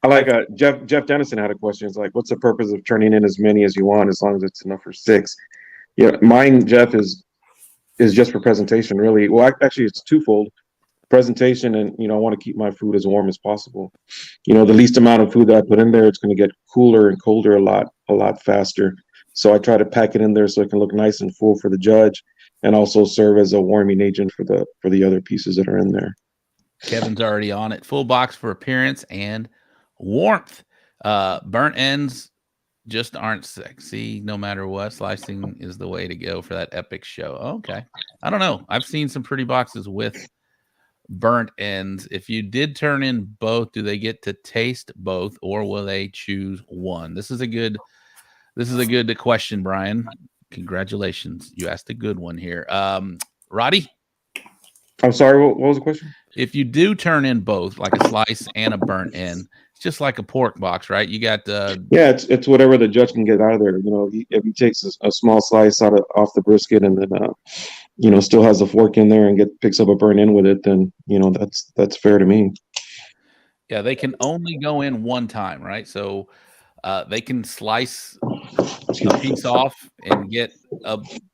like Jeff Dennison had a question. It's like, what's the purpose of turning in as many as you want, as long as it's enough for 6? Yeah, mine, Jeff, is just for presentation, really. Well, actually, it's twofold: presentation, and I want to keep my food as warm as possible. The least amount of food that I put in there, it's going to get cooler and colder a lot faster. So I try to pack it in there so it can look nice and full for the judge, and also serve as a warming agent for the other pieces that are in there.
Kevin's already on it. Full box for appearance and warmth. Burnt ends just aren't sexy no matter what. Slicing is the way to go for that epic show. Okay. I don't know. I've seen some pretty boxes with burnt ends. If you did turn in both, do they get to taste both, or will they choose one? This is a good question, Brian. Congratulations. You asked a good one here. Roddy?
I'm sorry, what was the question?
If you do turn in both, like a slice and a burnt end, it's just like a pork box, right? You got
it's whatever the judge can get out of there. If he takes a small slice off the brisket, and then still has a fork in there and picks up a burnt end with it, then that's fair to me.
Yeah, they can only go in one time, right? So they can slice a piece off and get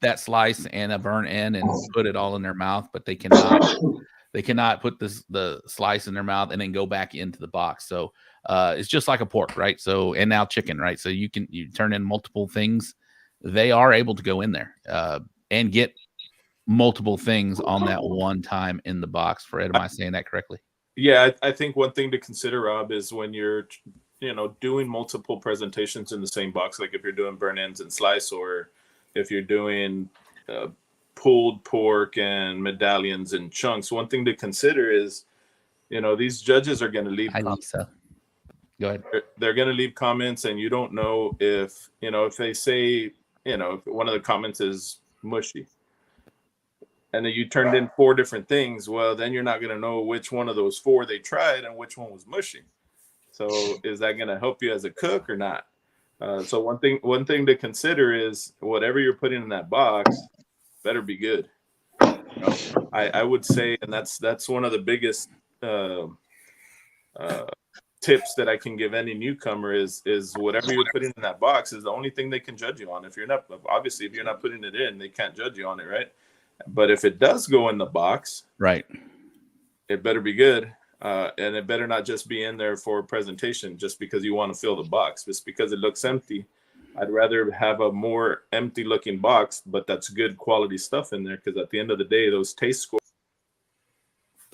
that slice and a burnt end and put it all in their mouth, but they cannot put the slice in their mouth and then go back into the box. So it's just like a pork, right? So, and now chicken, right? So you turn in multiple things. They are able to go in there and get multiple things on that one time in the box. Fred, am I saying that correctly?
Yeah, I think one thing to consider, Rob, is when you're doing multiple presentations in the same box, like if you're doing burn ends and slice, or if you're doing pulled pork and medallions and chunks, one thing to consider is, these judges are going to leave comments.
Go ahead.
They're going to leave comments, and you don't know if they say, if one of the comments is mushy. and then you turned in 4 different things, well, then you're not going to know which one of those 4 they tried and which one was mushy. So is that going to help you as a cook or not? So one thing to consider is whatever you're putting in that box better be good. I would say, and that's one of the biggest tips that I can give any newcomer is whatever you're putting in that box is the only thing they can judge you on. If you're not putting it in, they can't judge you on it, right? But if it does go in the box,
right,
it better be good. And it better not just be in there for a presentation just because you want to fill the box, just because it looks empty. I'd rather have a more empty looking box, but that's good quality stuff in there, because at the end of the day, those taste scores.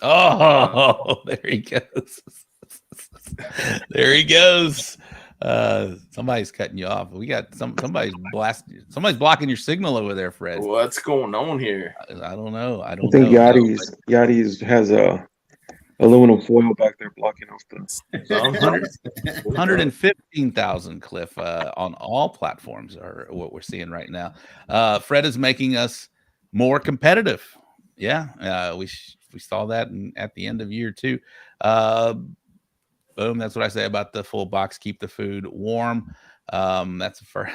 Oh, there he goes. There he goes. Somebody's cutting you off. We got somebody's blocking your signal over there, Fred.
What's going on here?
I don't know. I
think Yachty's has a aluminum foil back there blocking off the
115,000 Cliff on all platforms are what we're seeing right now. Fred is making us more competitive. Yeah, we saw that at the end of year 2. Boom. That's what I say about the full box. Keep the food warm. That's the first.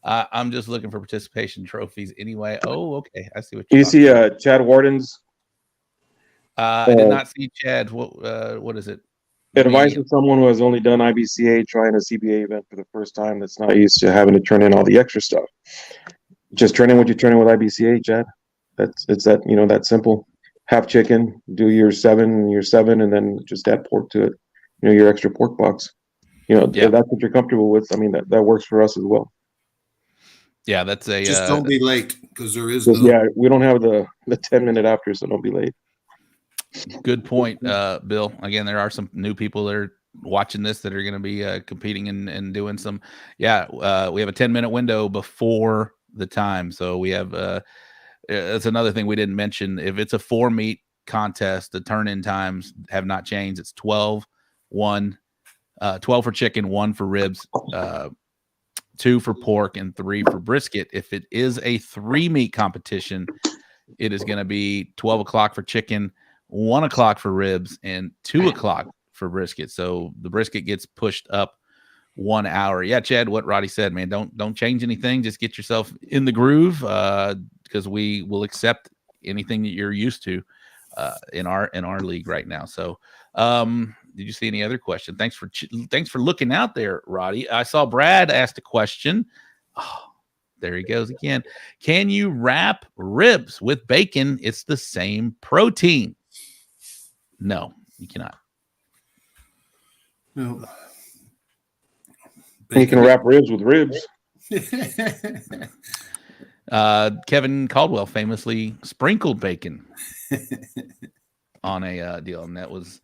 I'm just looking for participation trophies anyway. Oh, okay. I see what
you see. Chad Warden's.
I did not see Chad. What is it?
Advice to someone who has only done IBCA trying a CBA event for the first time that's not used to having to turn in all the extra stuff. Just turn in what you turn in with IBCA, Chad. It's that, that simple. Half chicken, do your 7, and then just add pork to it. Your extra pork box. If that's what you're comfortable with. I mean, that works for us as well.
Yeah, that's a.
Just don't be late, because there is.
Yeah, we don't have the 10-minute after, so don't be late.
Good point, Bill. Again, there are some new people that are watching this that are going to be competing and doing some. Yeah, we have a 10-minute window before the time, so we have. That's another thing we didn't mention. If it's a 4-meat contest, the turn-in times have not changed. It's 12 for chicken, 1 for ribs, 2 for pork, and 3 for brisket. If it is a 3-meat competition, it is going to be 12 o'clock for chicken, 1 o'clock for ribs, and 2 o'clock for brisket. So the brisket gets pushed up 1 hour. Yeah, Chad, what Roddy said, man, don't change anything. Just get yourself in the groove, because we will accept anything that you're used to in our league right now. So did you see any other question? Thanks for looking out there, Roddy. I saw Brad asked a question. Oh, there he goes again. Can you wrap ribs with bacon? It's the same protein. No, you cannot.
No.
You can wrap ribs with ribs.
Kevin Caldwell famously sprinkled bacon on a deal, and that was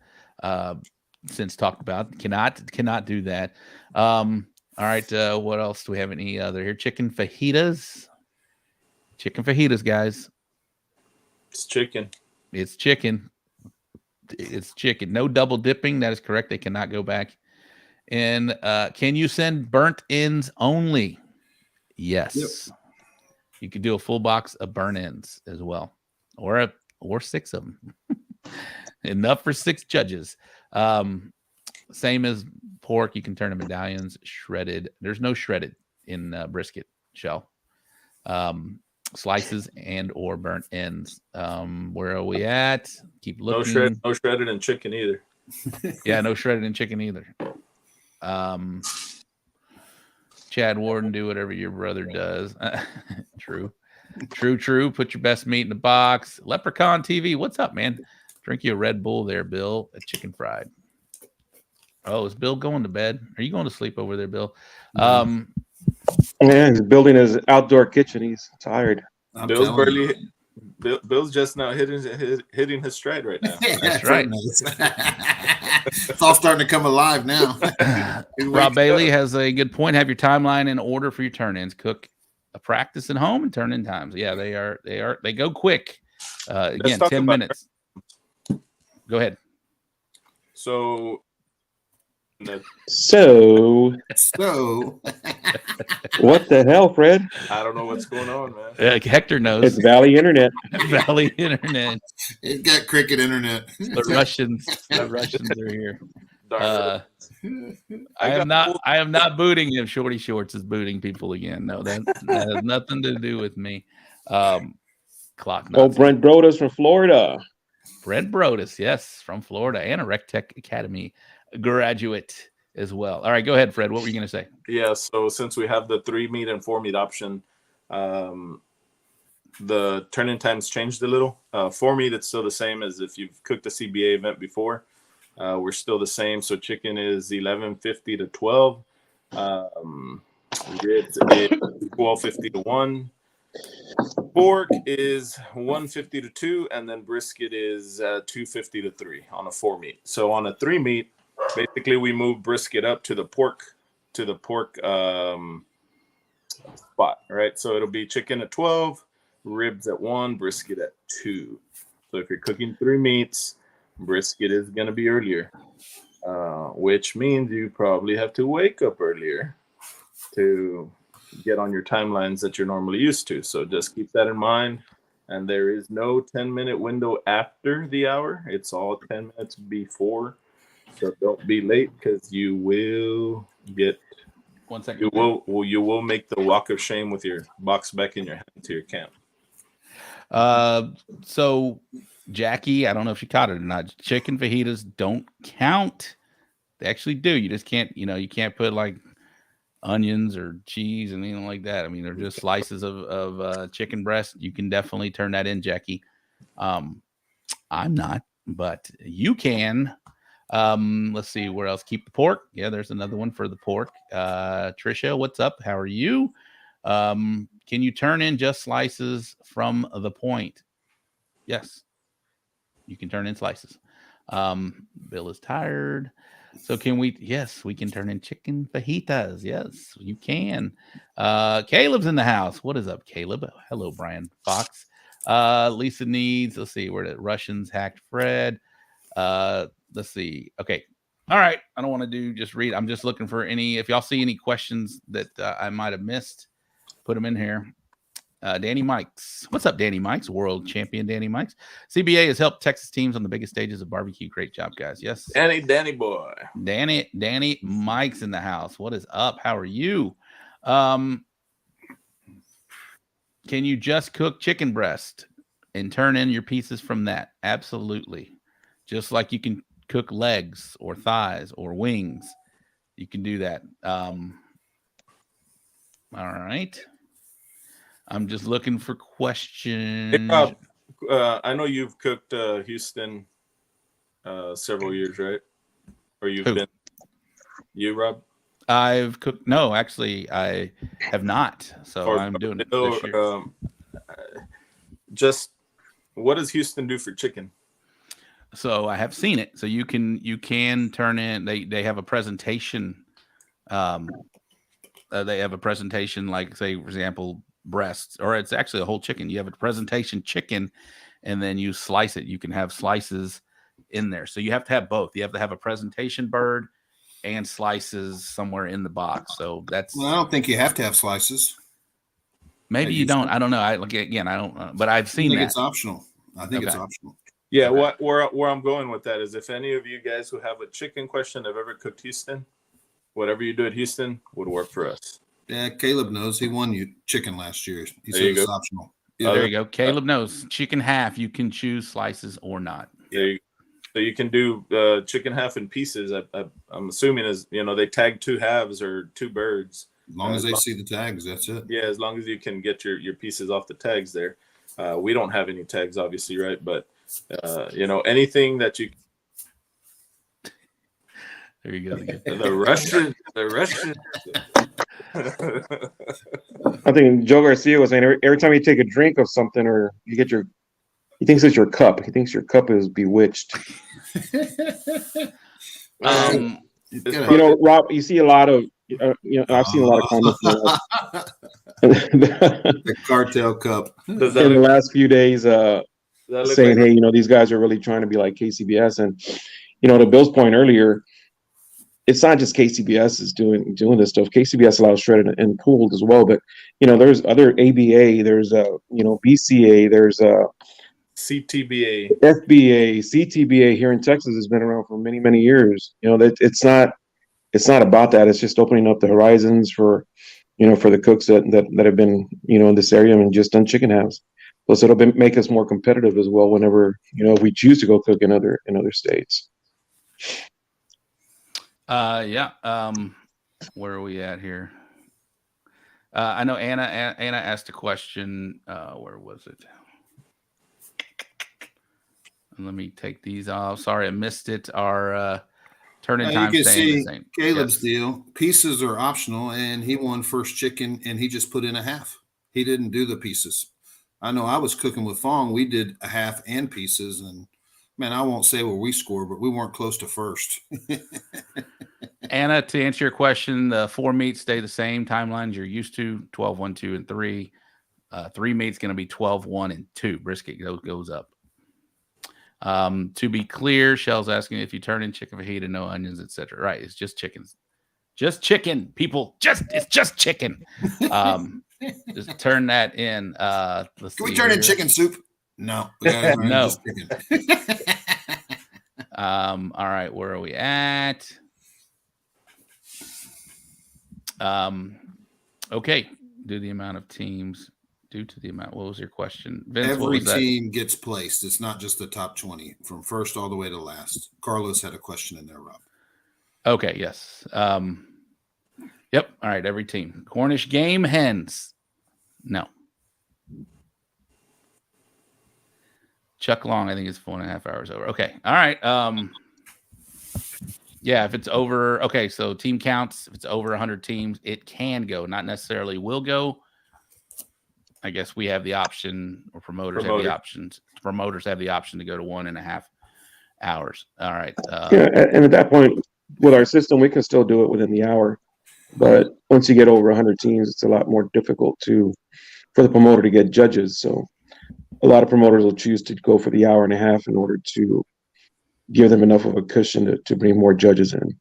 since talked about. Cannot do that. All right, what else do we have? Any other here? Chicken fajitas, guys.
It's chicken.
It's chicken. No double dipping. That is correct. They cannot go back. And can you send burnt ends only? Yes. Yep. You could do a full box of burnt ends as well, or 6 of them. Enough for 6 judges. Same as pork. You can turn to medallions, shredded. There's no shredded in brisket shell. Slices and or burnt ends. Where are we at? Keep looking.
No shredded in chicken either.
Yeah, no shredded in chicken either. Chad Warden, do whatever your brother does. True. Put your best meat in the box. Leprechaun TV, what's up, man? Drink you a Red Bull there, Bill. A chicken fried. Oh, is Bill going to bed? Are you going to sleep over there, Bill?
Yeah, he's building his outdoor kitchen. He's tired.
Bill's just now hitting his stride right now.
That's right.
It's all starting to come alive now.
Rob Bailey has a good point. Have your timeline in order for your turn-ins. Cook a practice at home and turn-in times. Yeah, they go quick. Again, 10 minutes. Go ahead.
So
So, what the hell, Fred?
I don't know what's going on, man.
Hector knows.
It's Valley Internet.
Valley Internet.
It got cricket internet.
The Russians are here.
Darn
I am not booting him. Shorty Shorts is booting people again. No, that has nothing to do with me. Clock.
Oh, Brent Brodas from Florida.
Brent Brodas, yes, from Florida, and a Rec Tech Academy graduate as well. All right, go ahead, Fred. What were you going to say?
Yeah, so since we have the 3-meat and 4-meat option, the turn-in times changed a little. 4-meat, it's still the same as if you've cooked a CBA event before. We're still the same. So chicken is 11.50 to 12. Ribs is 12.50 to 1. Pork is 1.50 to 2, and then brisket is 2.50 to 3 on a 4-meat. So on a 3-meat, basically we move brisket up to the pork spot, right? So it'll be chicken at 12, ribs at 1, brisket at 2. So if you're cooking 3 meats, brisket is going to be earlier, which means you probably have to wake up earlier to get on your timelines that you're normally used to. So just keep that in mind. And there is no 10-minute window after the hour. It's all 10 minutes before. So don't be late, because you will get
1 second.
You will make the walk of shame with your box back in your hand to your camp.
So Jackie, I don't know if she caught it or not. Chicken fajitas don't count. They actually do. You just can't, you can't put like onions or cheese and anything like that. I mean, they're just slices of chicken breast. You can definitely turn that in, Jackie. I'm not, but you can. Let's see where else. Keep the pork. Yeah, there's another one for the pork. Trisha, what's up? How are you? Can you turn in just slices from the point? Yes, you can turn in slices. Bill is tired. So can we? Yes, we can turn in chicken fajitas. Yes, you can. Caleb's in the house. What is up, Caleb? Hello, Brian Fox. Lisa needs, let's see, where the Russians hacked Fred. Let's see. Okay. All right. I don't want to just read. I'm just looking for if y'all see any questions that I might have missed, put them in here. Danny Mikes. What's up, Danny Mikes? World champion Danny Mikes. CBA has helped Texas teams on the biggest stages of barbecue. Great job, guys. Yes.
Danny boy.
Danny Mikes in the house. What is up? How are you? Can you just cook chicken breast and turn in your pieces from that? Absolutely. Just like you can cook legs or thighs or wings. You can do that. All right. I'm just looking for questions.
Hey, Rob, I know you've cooked Houston several years, right? Or you've been you, Rob?
I've cooked. No, actually, I have not. So I'm doing it this year.
Just what does Houston do for chicken?
So I have seen it. So you can turn in. They have a presentation. They have a presentation, like, say, for example, breasts, or it's actually a whole chicken. You have a presentation chicken, and then you slice it. You can have slices in there. So you have to have both. You have to have a presentation bird and slices somewhere in the box. So that's.
Well, I don't think you have to have slices.
Maybe you don't. I don't know. I don't know, but I've seen that.
It's optional. I think it's optional.
Yeah. Okay. Where I'm going with that is, if any of you guys who have a chicken question have ever cooked Houston, whatever you do at Houston would work for us.
Yeah, Caleb knows. He won you chicken last year. He said it's optional.
Yeah. There you go. Caleb knows. Chicken half, you can choose slices or not.
Yeah. So you can do chicken half in pieces. I'm assuming they tag 2 halves or 2 birds.
As long as they see the tags, that's it.
Yeah, as long as you can get your pieces off the tags there. We don't have any tags, obviously, right? But anything that you.
There you go.
The Russian.
I think Joe Garcia was saying every time you take a drink of something, or you get he thinks it's your cup. He thinks your cup is bewitched. Rob, you see a lot of, I've seen a lot of comments.
The cartel cup.
In the last few days, saying, hey, these guys are really trying to be like KCBS. And, to Bill's point earlier, it's not just KCBS is doing this stuff. KCBS allows shredded and cooled as well, but there's other ABA, there's BCA, there's
CTBA.
FBA, CTBA here in Texas has been around for many, many years. That it's not about that. It's just opening up the horizons for for the cooks that have been in this area and just done chicken halves. Plus, it'll make us more competitive as well whenever if we choose to go cook in other states.
Yeah. Where are we at here? I know Anna asked a question. Where was it? And let me take these off. Sorry, I missed it. Our turn-in time staying the same.
Caleb's deal. Pieces are optional, and he won first chicken, and he just put in a half. He didn't do the pieces. I know I was cooking with Fong. We did a half and pieces, and man, I won't say where we scored, but we weren't close to first.
Anna, to answer your question, the 4 meats stay the same timelines you're used to: 12, 1, 2, and 3. 3 meats going to be 12, 1, and 2. Brisket goes up. To be clear, Shell's asking if you turn in chicken fajita, no onions, etc. Right? It's just chickens, just chicken. People, it's just chicken. Just turn that in. Can
we turn in chicken soup? No,
no.
Just chicken.
All right, where are we at? Okay, do the amount of teams. Due to the amount, what was your question, Vince?
Every team gets placed. It's not just the top 20 from first all the way to last. Carlos had a question in there, Rob.
Okay, yes. Yep. All right, every team. Cornish game hens. No. Chuck Long, I think it's 4.5 hours over. Okay. All right. Yeah, if it's over, okay, so team counts. If it's over 100 teams, it can go, not necessarily will go. I guess we have the option, or promoters have the options. Promoters have the option to go to 1.5 hours. All right.
Yeah, and at that point, with our system, we can still do it within the hour. But once you get over 100 teams, it's a lot more difficult for the promoter to get judges. So a lot of promoters will choose to go for the hour and a half in order to give them enough of a cushion to bring more judges in.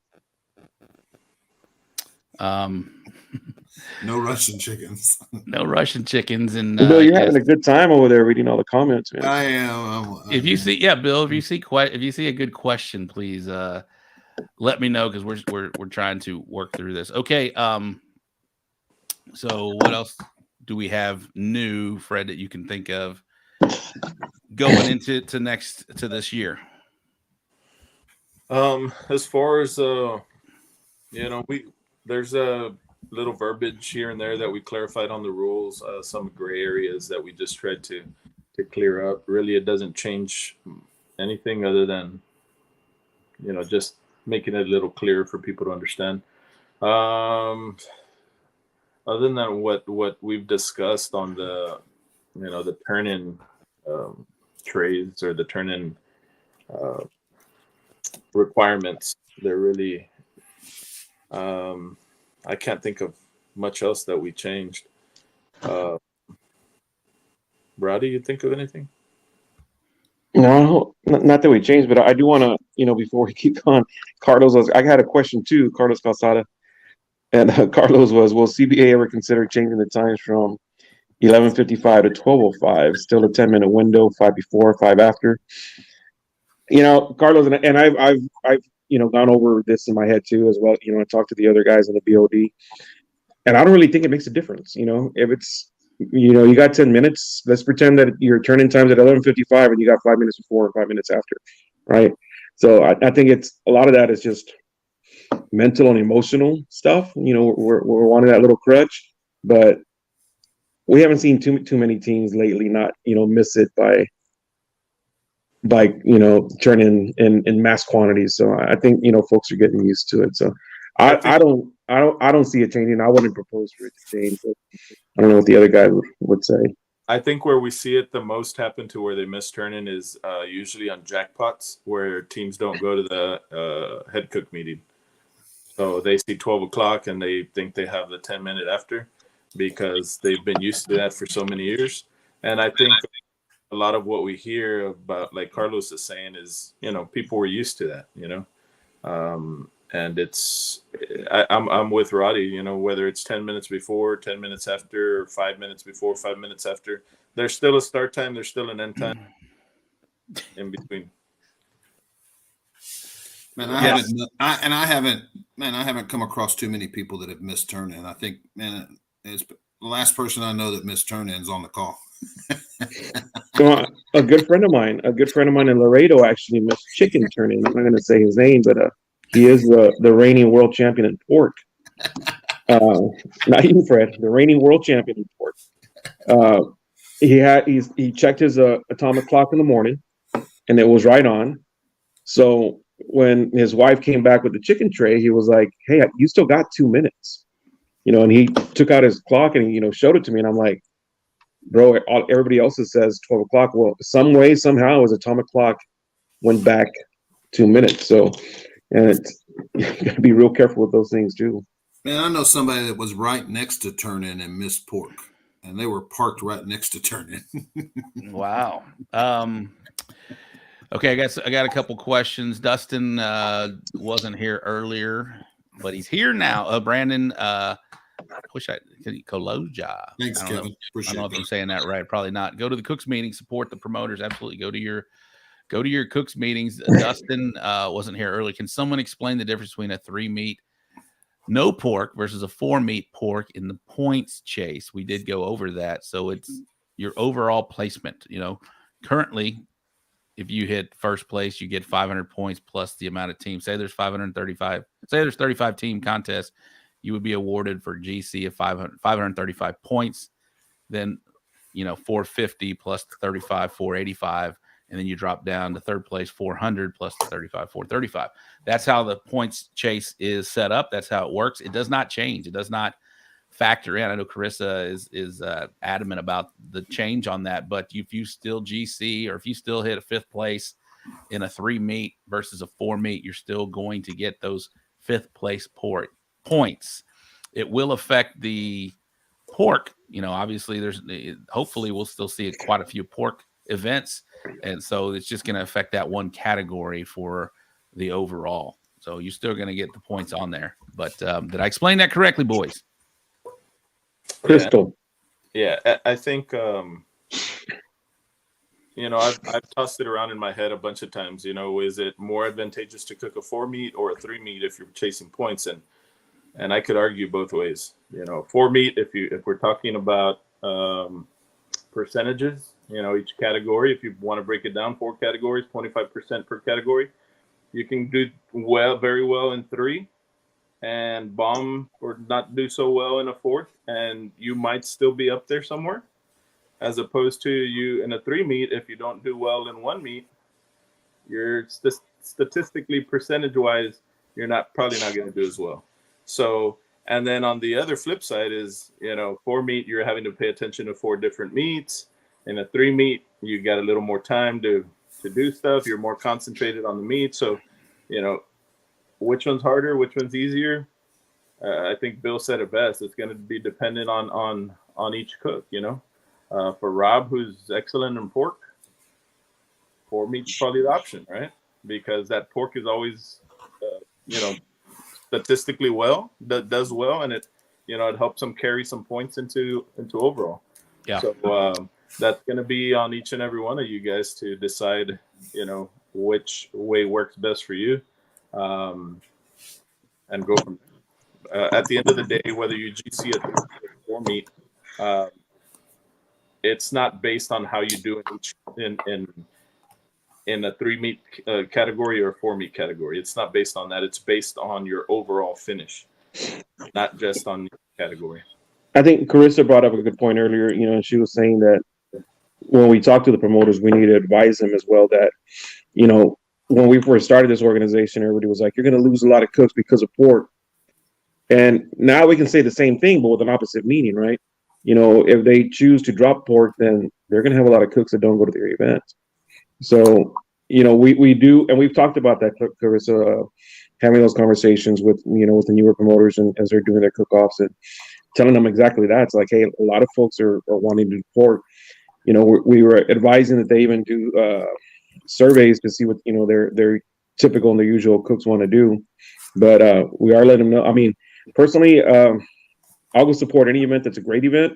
No Russian chickens.
No Russian chickens. And
Bill, you're having a good time over there reading all the comments, man.
I am.
If you see, Bill, if you see a good question, please let me know, because we're trying to work through this. Okay. So what else do we have new, Fred, that you can think of going into this year?
As far as there's a little verbiage here and there that we clarified on the rules, some gray areas that we just tried to clear up. Really, it doesn't change anything other than just making it a little clearer for people to understand. Other than that, what we've discussed on the the turn-in trays, or the turn-in requirements, they're really I can't think of much else that we changed. Roddy, you think of anything?
No, not that we changed, but I do want to, before we keep on, Carlos, I had a question too, Carlos Calzada. And Carlos was, will CBA ever consider changing the times from 11:55 to 12:05? Still a 10-minute window, 5 before, 5 after. Carlos, and I've gone over this in my head too as well. I talked to the other guys in the BOD, and I don't really think it makes a difference. If it's you got 10 minutes, let's pretend that your turn-in time's at 11:55 and you got 5 minutes before and 5 minutes after, right? So I think it's a lot of that is just mental and emotional stuff. We're wanting that little crutch, but we haven't seen too many teams lately not miss it by turn in mass quantities. So I think folks are getting used to it. So I don't see it changing. I wouldn't propose for it to change. But I don't know what the other guy would say.
I think where we see it the most happen to where they miss turn-in is usually on jackpots, where teams don't go to the head cook meeting. So they see 12 o'clock and they think they have the 10-minute after, because they've been used to that for so many years. And I think a lot of what we hear about, like Carlos is saying, is, people were used to that, I'm with Roddy. You know, whether it's 10 minutes before, 10 minutes after, or 5 minutes before, 5 minutes after, there's still a start time. There's still an end time in between.
Man, I haven't come across too many people that have missed turn in. I think, man, it's the last person I know that missed turn ins on the call.
So a good friend of mine in Laredo actually missed chicken turn in. I'm not going to say his name, but he is the reigning world champion in pork. Not you, Fred, the reigning world champion in pork. He checked his atomic clock in the morning, and it was right on. So when his wife came back with the chicken tray, he was like, "Hey, you still got 2 minutes," and he took out his clock and showed it to me, and I'm like, "Bro, everybody else says 12 o'clock." Well, some way, somehow, his atomic clock went back 2 minutes. So, and you got to be real careful with those things too.
Man, I know somebody that was right next to turn in and missed pork, and they were parked right next to turn in.
Wow. Okay, I guess I got a couple questions. Dustin wasn't here earlier, but he's here now. Brandon, Koloja.
Thanks, Kevin.
I don't know if I'm saying that right. Probably not. Go to the Cooks meeting, support the promoters. Absolutely. Go to your Cooks meetings. Dustin wasn't here early. Can someone explain the difference between a 3-meat no pork versus a 4-meat pork in the points chase? We did go over that. So it's your overall placement. Currently, if you hit first place, you get 500 points plus the amount of teams. Say there's 535. Say there's 35 team contests. You would be awarded for GC of 535 points. Then, 450 plus the 35, 485. And then you drop down to third place, 400 plus the 35, 435. That's how the points chase is set up. That's how it works. It does not change. It does not factor in. I know Carissa is adamant about the change on that, but if you still GC or if you still hit a 5th place in a 3-meat versus a 4-meat, you're still going to get those 5th place points. It will affect the pork. Obviously hopefully we'll still see quite a few pork events. And so it's just going to affect that one category for the overall. So you're still going to get the points on there. But did I explain that correctly, boys?
Crystal.
Yeah, I think, I've tossed it around in my head a bunch of times. Is it more advantageous to cook a 4-meat or a 3-meat if you're chasing points? And I could argue both ways. 4-meat, if we're talking about percentages, each category, if you want to break it down, 4 categories, 25% per category, you can do very well in 3 and bomb or not do so well in a 4th, and you might still be up there somewhere, as opposed to you in a 3-meat. If you don't do well in 1 meat, you're statistically percentage-wise, you're probably not going to do as well. So, and then on the other flip side is, 4-meat, you're having to pay attention to 4 different meats. In a 3-meat, you got a little more time to do stuff. You're more concentrated on the meat. So, which one's harder? Which one's easier? I think Bill said it best. It's going to be dependent on each cook, For Rob, who's excellent in pork, 4-meat's probably the option, right? Because that pork is always, statistically does well, and it helps them carry some points into overall. Yeah. So that's going to be on each and every one of you guys to decide, which way works best for you, and go from there. At the end of the day, whether you GC a 3-meat or 4-meat, it's not based on how you do in a 3-meat category or a 4-meat category. It's not based on that. It's based on your overall finish, not just on the category.
I think Carissa brought up a good point earlier, and she was saying that when we talk to the promoters, we need to advise them as well that, when we first started this organization, everybody was like, you're going to lose a lot of cooks because of pork. And now we can say the same thing, but with an opposite meaning, right? If they choose to drop pork, then they're going to have a lot of cooks that don't go to their events. So, we do, and we've talked about that, Carissa, having those conversations with, with the newer promoters and as they're doing their cook-offs and telling them exactly that. It's like, hey, a lot of folks are wanting to do pork. We were advising that they even do surveys to see what, their typical and the usual cooks want to do. But we are letting them know. I mean, personally, I will support any event that's a great event,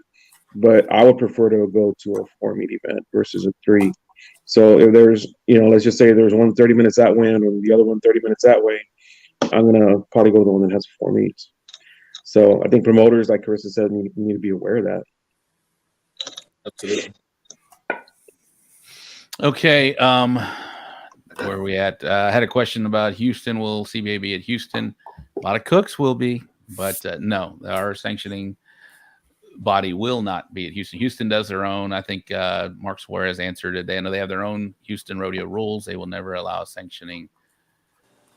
but I would prefer to go to a 4-meet event versus a 3. So if there's, let's just say there's one 30 minutes that way and the other one 30 minutes that way, I'm going to probably go to the one that has 4 meets. So I think promoters, like Carissa said, need to be aware of that.
Absolutely.
Okay. Where are we at? I had a question about Houston. Will CBA be at Houston? A lot of cooks will be, but no, our sanctioning body will not be at Houston. Houston does their own. I think Mark Suarez answered it. I know they have their own Houston rodeo rules. They will never allow sanctioning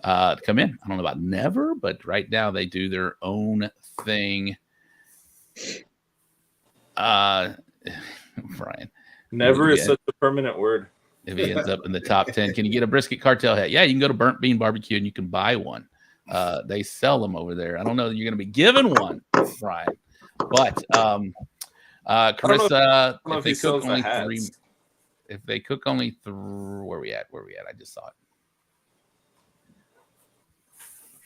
to come in. I don't know about never, but right now they do their own thing. Brian.
Never is such a permanent word.
If he ends up in the top 10, can you get a brisket cartel hat? Yeah, you can go to Burnt Bean Barbecue and you can buy one. They sell them over there. I don't know that you're going to be given one, Brian. But Carissa, if they cook only 3, if they cook only 3, where we at? I just saw it.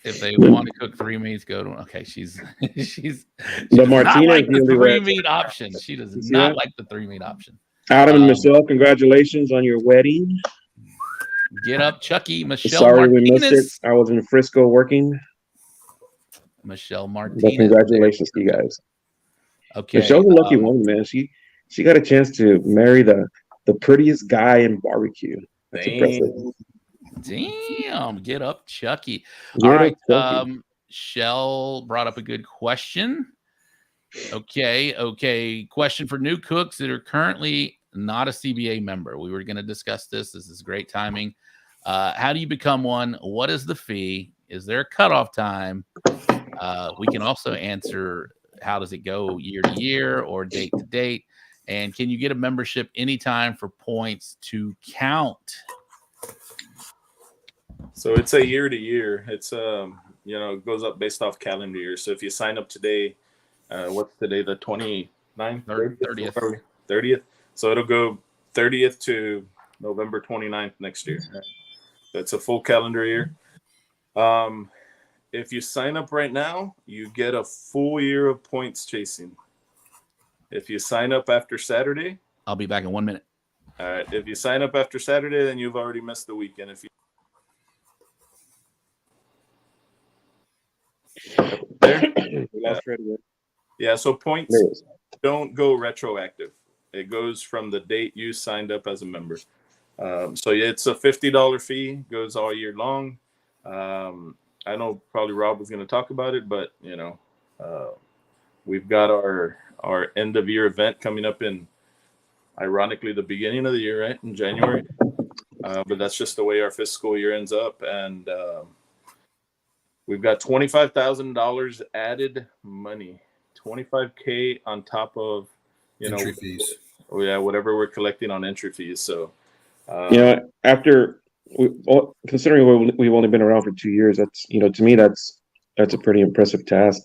If they want to cook 3 meats, go to. Okay, she's
But Martina
not like the 3-meat option. She does not like the 3-meat option.
Adam and Michelle, congratulations on your wedding.
Get up, Chucky. Michelle
Sorry
Martinez.
we missed it. I was in Frisco working.
Michelle Martinez.
But congratulations to you guys.
Okay.
Michelle's a lucky woman, man. She got a chance to marry the prettiest guy in barbecue. That's impressive.
Damn. Get up, Chucky. All right. Shell brought up a good question. Okay. Question for new cooks that are currently not a CBA member. We were going to discuss this. This is great timing. How do you become one? What is the fee? Is there a cutoff time? We can also answer, how does it go year to year or date to date? And can you get a membership anytime for points to count?
So it's a year to year. It's it goes up based off calendar year. So if you sign up today, what's today? The 29th, 30th. So it'll go 30th to November 29th next year. That's a full calendar year. If you sign up right now, you get a full year of points chasing. If you sign up after Saturday,
I'll be back in 1 minute.
All right. If you sign up after Saturday, then you've already missed the weekend. If you yeah, so points don't go retroactive. It goes from the date you signed up as a member. So it's a $50 fee, goes all year long. I know probably Rob was going to talk about it, but we've got our end of year event coming up in, ironically, the beginning of the year, right, in January. But that's just the way our fiscal year ends up, and we've got $25,000 added money, $25K on top of
entry fees.
Oh yeah, whatever we're collecting on entry fees. So
after considering we've only been around for 2 years, that's to me that's a pretty impressive task,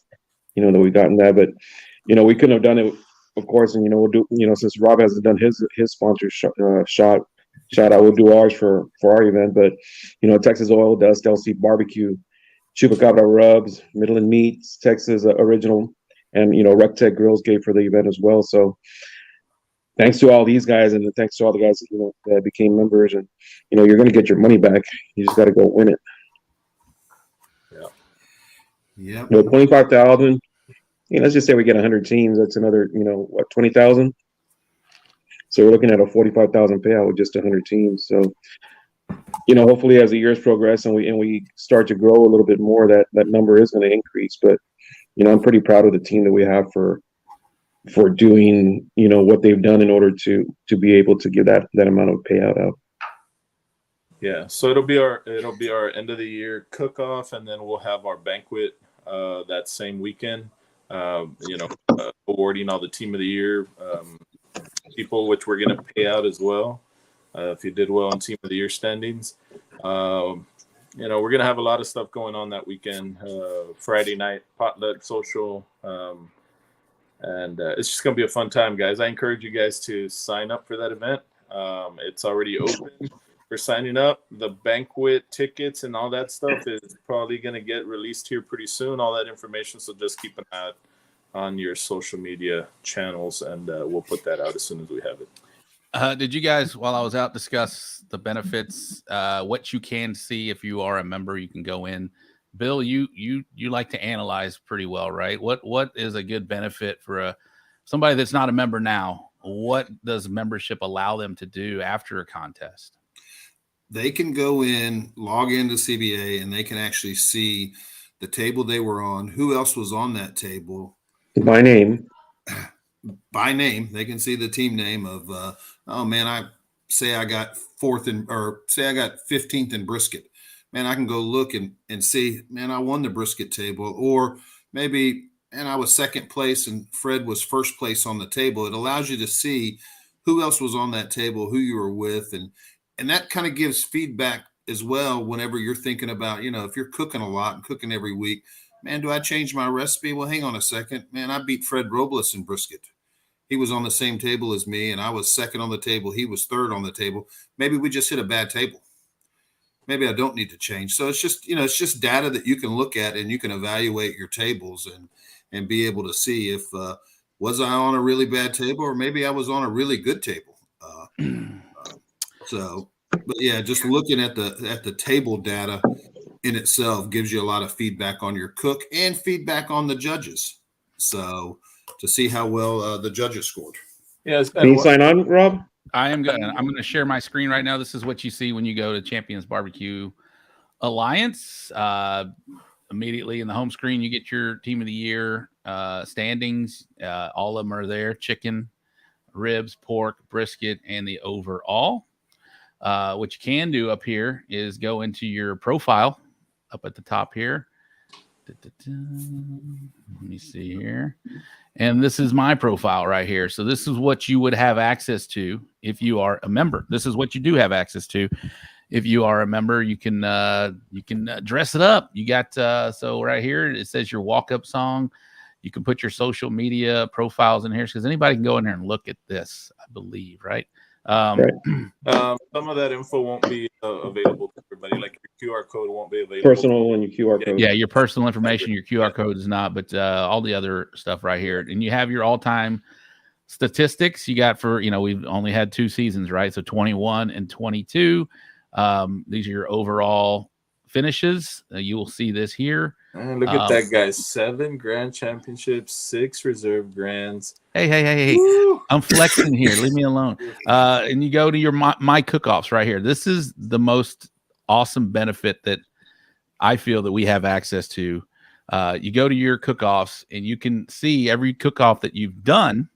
that we've gotten that. But we couldn't have done it, of course, and we'll do, since Rob hasn't done his sponsor shout out, we'll do ours for our event. But Texas Oil, Dust, LC Barbecue, Chupacabra Rubs, Midland Meats, Texas Original, and Rectech Grills gave for the event as well. So thanks to all these guys, and thanks to all the guys that became members, and you're going to get your money back. You just got to go win it.
Yeah.
25,000. Let's just say we get 100 teams. That's another 20,000. So we're looking at a 45,000 payout with just 100 teams. So hopefully as the years progress and we start to grow a little bit more, that number is going to increase. But I'm pretty proud of the team that we have for doing what they've done in order to be able to give that amount of payout out.
Yeah, so it'll be our end of the year cook off, and then we'll have our banquet that same weekend. Awarding all the team of the year people, which we're going to pay out as well if you did well on team of the year standings. We're going to have a lot of stuff going on that weekend. Friday night potluck social. And it's just going to be a fun time, guys. I encourage you guys to sign up for that event. It's already open for signing up. The banquet tickets and all that stuff is probably going to get released here pretty soon. All that information, so just keep an eye on your social media channels, and we'll put that out as soon as we have it.
Did you guys, while I was out, discuss the benefits? What you can see if you are a member, you can go in. Bill, you like to analyze pretty well, right? What is a good benefit for somebody that's not a member now? What does membership allow them to do after a contest?
They can go in, log into CBA, and they can actually see the table they were on, who else was on that table.
By name.
By name. They can see the team name of, oh man, I got 15th in brisket. Man, I can go look and see, man, I won the brisket table. Or maybe, and I was second place and Fred was first place on the table. It allows you to see who else was on that table, who you were with. And that kind of gives feedback as well whenever you're thinking about, if you're cooking a lot and cooking every week, man, do I change my recipe? Well, hang on a second. Man, I beat Fred Robles in brisket. He was on the same table as me, and I was second on the table. He was third on the table. Maybe we just hit a bad table. Maybe I don't need to change. So it's just data that you can look at, and you can evaluate your tables and be able to see if was I on a really bad table, or maybe I was on a really good table. But yeah, just looking at the table data in itself gives you a lot of feedback on your cook and feedback on the judges. So to see how well the judges scored.
Yes.
Can you sign on, Rob?
I'm going to share my screen right now. This is what you see when you go to Champions Barbecue Alliance. Immediately in the home screen, you get your team of the year standings. All of them are there: chicken, ribs, pork, brisket, and the overall. What you can do up here is go into your profile up at the top here. Let me see here. And this is my profile right here. So this is what you would have access to if you are a member. This is what you do have access to. If you are a member, you can dress it up. You got so right here it says your walk-up song. You can put your social media profiles in here because anybody can go in there and look at this, I believe, right?
Some of that info won't be available to everybody. Like your QR code won't be available.
Personal and your QR code.
Yeah, your personal information, your QR code is not, but all the other stuff right here. And you have your all-time statistics. You got for, we've only had 2 seasons, right? So 21 and 22. These are your overall finishes. You will see this here.
And look at that, guys. 7 grand championships, 6 reserve grands.
Hey. Woo! I'm flexing here. Leave me alone. And you go to your my cook-offs right here. This is the most awesome benefit that I feel that we have access to. You go to your cook-offs and you can see every cook-off that you've done.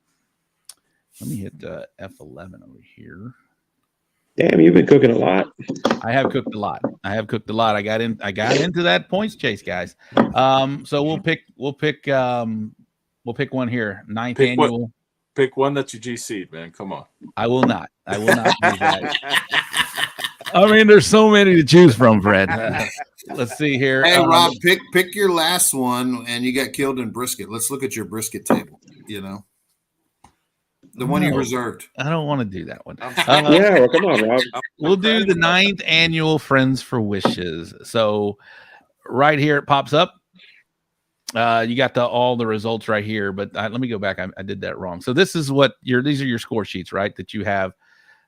Let me hit F11 over here.
Damn, you've been cooking a lot.
I have cooked a lot. I got into that points chase, guys. So we'll pick one here. 9th annual.
Pick one that you GC'd, man. Come on.
I will not do that. I mean, there's so many to choose from, Fred. Let's see here.
Hey, Rob, pick your last one, and you got killed in brisket. Let's look at your brisket table. The one you reserved.
I don't want to do that one.
Yeah, well, come on, Rob.
We'll do the 9th annual Friends for Wishes. So right here it pops up. You got all the results right here, but let me go back. I did that wrong. So this is these are your score sheets, right? That you have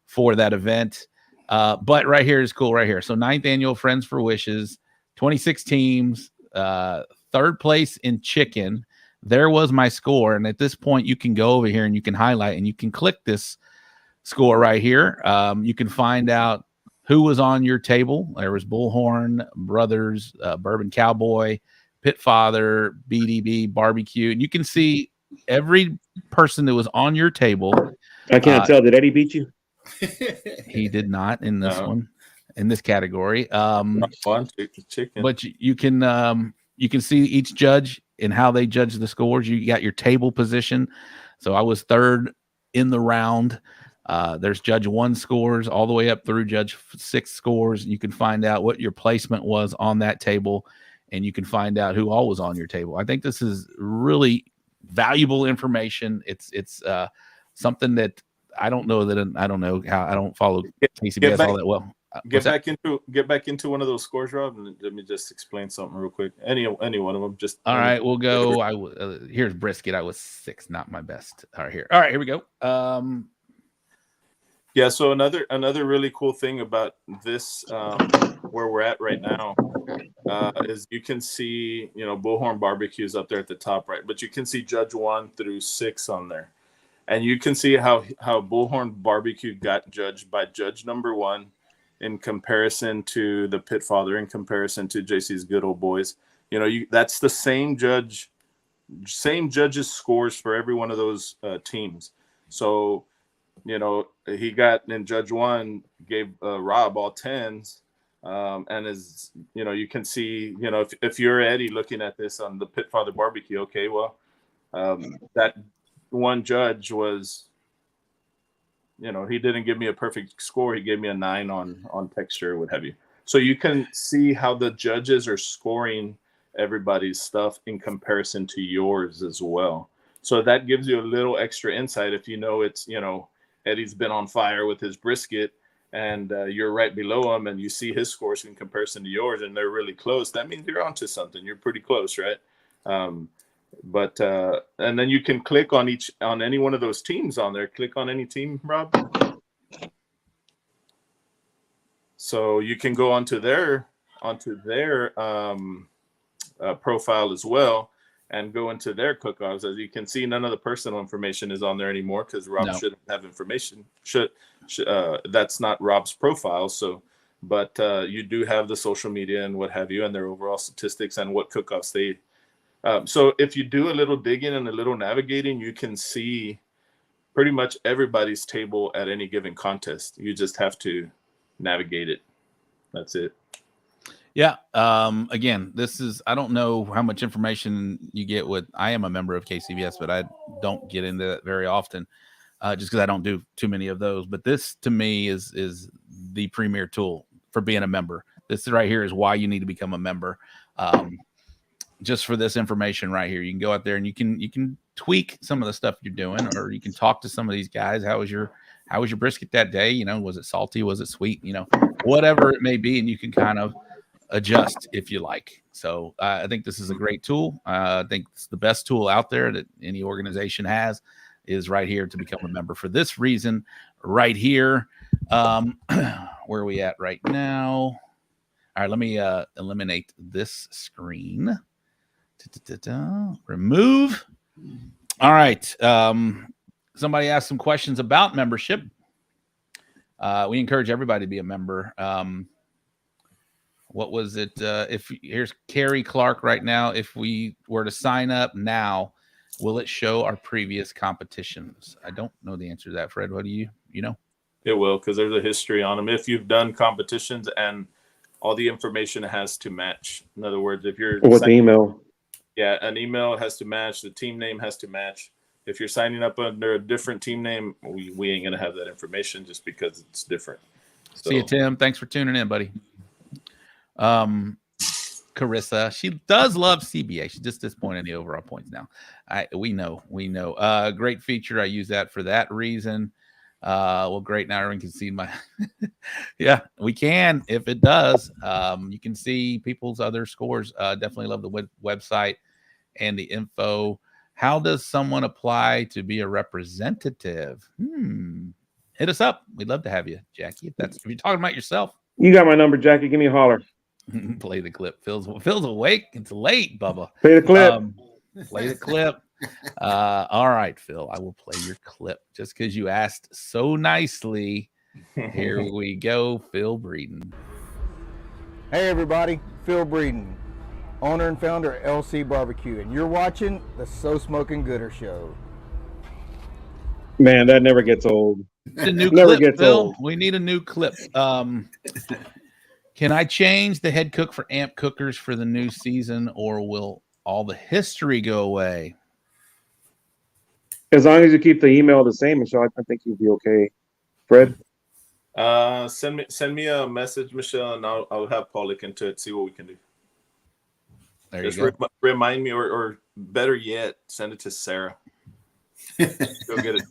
for that event. But right here is cool right here. So 9th annual Friends for Wishes, 26 teams, 3rd place in chicken. There was my score. And at this point, you can go over here and you can highlight and you can click this score right here. You can find out who was on your table. There was Bullhorn, Brothers, Bourbon Cowboy, Pitfather, BDB, Barbecue. And you can see every person that was on your table.
I can't tell. Did Eddie beat you?
He did not in this one, in this category.
Chicken.
But you can see each judge and how they judge the scores. You got your table position. So I was 3rd in the round. There's judge 1 scores all the way up through judge 6 scores. You can find out what your placement was on that table, and you can find out who all was on your table. I think this is really valuable information. It's something that I don't know how I don't follow TCBS all that well.
Get back into one of those scores, Rob, and let me just explain something real quick. Any one of them. Just
all right. We'll go. Here's brisket. I was 6, not my best. All right, here we go.
Yeah. So another really cool thing about this, where we're at right now, is you can see, Bullhorn Barbecue's up there at the top, right? But you can see Judge 1 through 6 on there, and you can see how Bullhorn Barbecue got judged by Judge number 1. In comparison to the Pit Father, in comparison to JC's Good Old Boys, that's the same judge's scores for every one of those teams. So, he got in Judge 1 gave Rob all 10s, and is you can see if you're Eddie looking at this on the Pit Father Barbecue, okay, well, that one judge was. He didn't give me a perfect score. He gave me a 9 on texture, what have you. So you can see how the judges are scoring everybody's stuff in comparison to yours as well. So that gives you a little extra insight. If it's, Eddie's been on fire with his brisket and you're right below him and you see his scores in comparison to yours and they're really close, that means you're onto something. You're pretty close, right? But and then you can click on any one of those teams on there. Click on any team, Rob. So you can go onto their profile as well and go into their cook-offs. As you can see, none of the personal information is on there anymore because Rob shouldn't have information. That's not Rob's profile. So, but you do have the social media and what have you, and their overall statistics and what cook-offs they. So if you do a little digging and a little navigating, you can see pretty much everybody's table at any given contest. You just have to navigate it. That's it.
Yeah. Again, I don't know how much information you get I am a member of KCBS, but I don't get into that very often, just because I don't do too many of those. But this to me is the premier tool for being a member. This right here is why you need to become a member. Just for this information right here, you can go out there and you can tweak some of the stuff you're doing, or you can talk to some of these guys. How was your brisket that day? Was it salty? Was it sweet? Whatever it may be, and you can kind of adjust if you like. So I think this is a great tool. I think it's the best tool out there that any organization has is right here to become a member for this reason right here. Where are we at right now? All right, let me eliminate this screen. Remove. All right. Somebody asked some questions about membership. We encourage everybody to be a member. What was it? Here's Carrie Clark right now. If we were to sign up now, will it show our previous competitions? I don't know the answer to that, Fred. What do you know?
It will, because there's a history on them. If you've done competitions and all the information has to match. In other words, if you're
with the email.
Yeah, an email has to match. The team name has to match. If you're signing up under a different team name, we ain't going to have that information just because it's different. So.
See you, Tim. Thanks for tuning in, buddy. Carissa, she does love CBA. She's just disappointed in the overall points now. We know. Great feature. I use that for that reason. Well, great. Now everyone can see my. Yeah, we can if it does. You can see people's other scores. Definitely love the website and the info. How does someone apply to be a representative? Hit us up. We'd love to have you, Jackie. If you're talking about yourself.
You got my number, Jackie. Give me a holler.
Play the clip. Phil's awake. It's late, Bubba.
Play the clip.
Play the clip. All right, Phil. I will play your clip just because you asked so nicely. Here we go, Phil Breeden.
Hey, everybody. Phil Breeden, owner and founder of LC Barbecue, and you're watching the So Smoking Gooder Show.
Man, that never gets old.
A new
Never
clip,
gets
Phil.
old.
We need a new clip. Can I change the head cook for Amp Cookers for the new season, or will all the history go away?
As long as you keep the email the same, Michelle, I think you'll be okay. Fred?
Send me a message, Michelle, and I'll have Paul look into it, see what we can do.
There
Just
you go.
Remind me, or better yet, send it to Sarah. Go get it.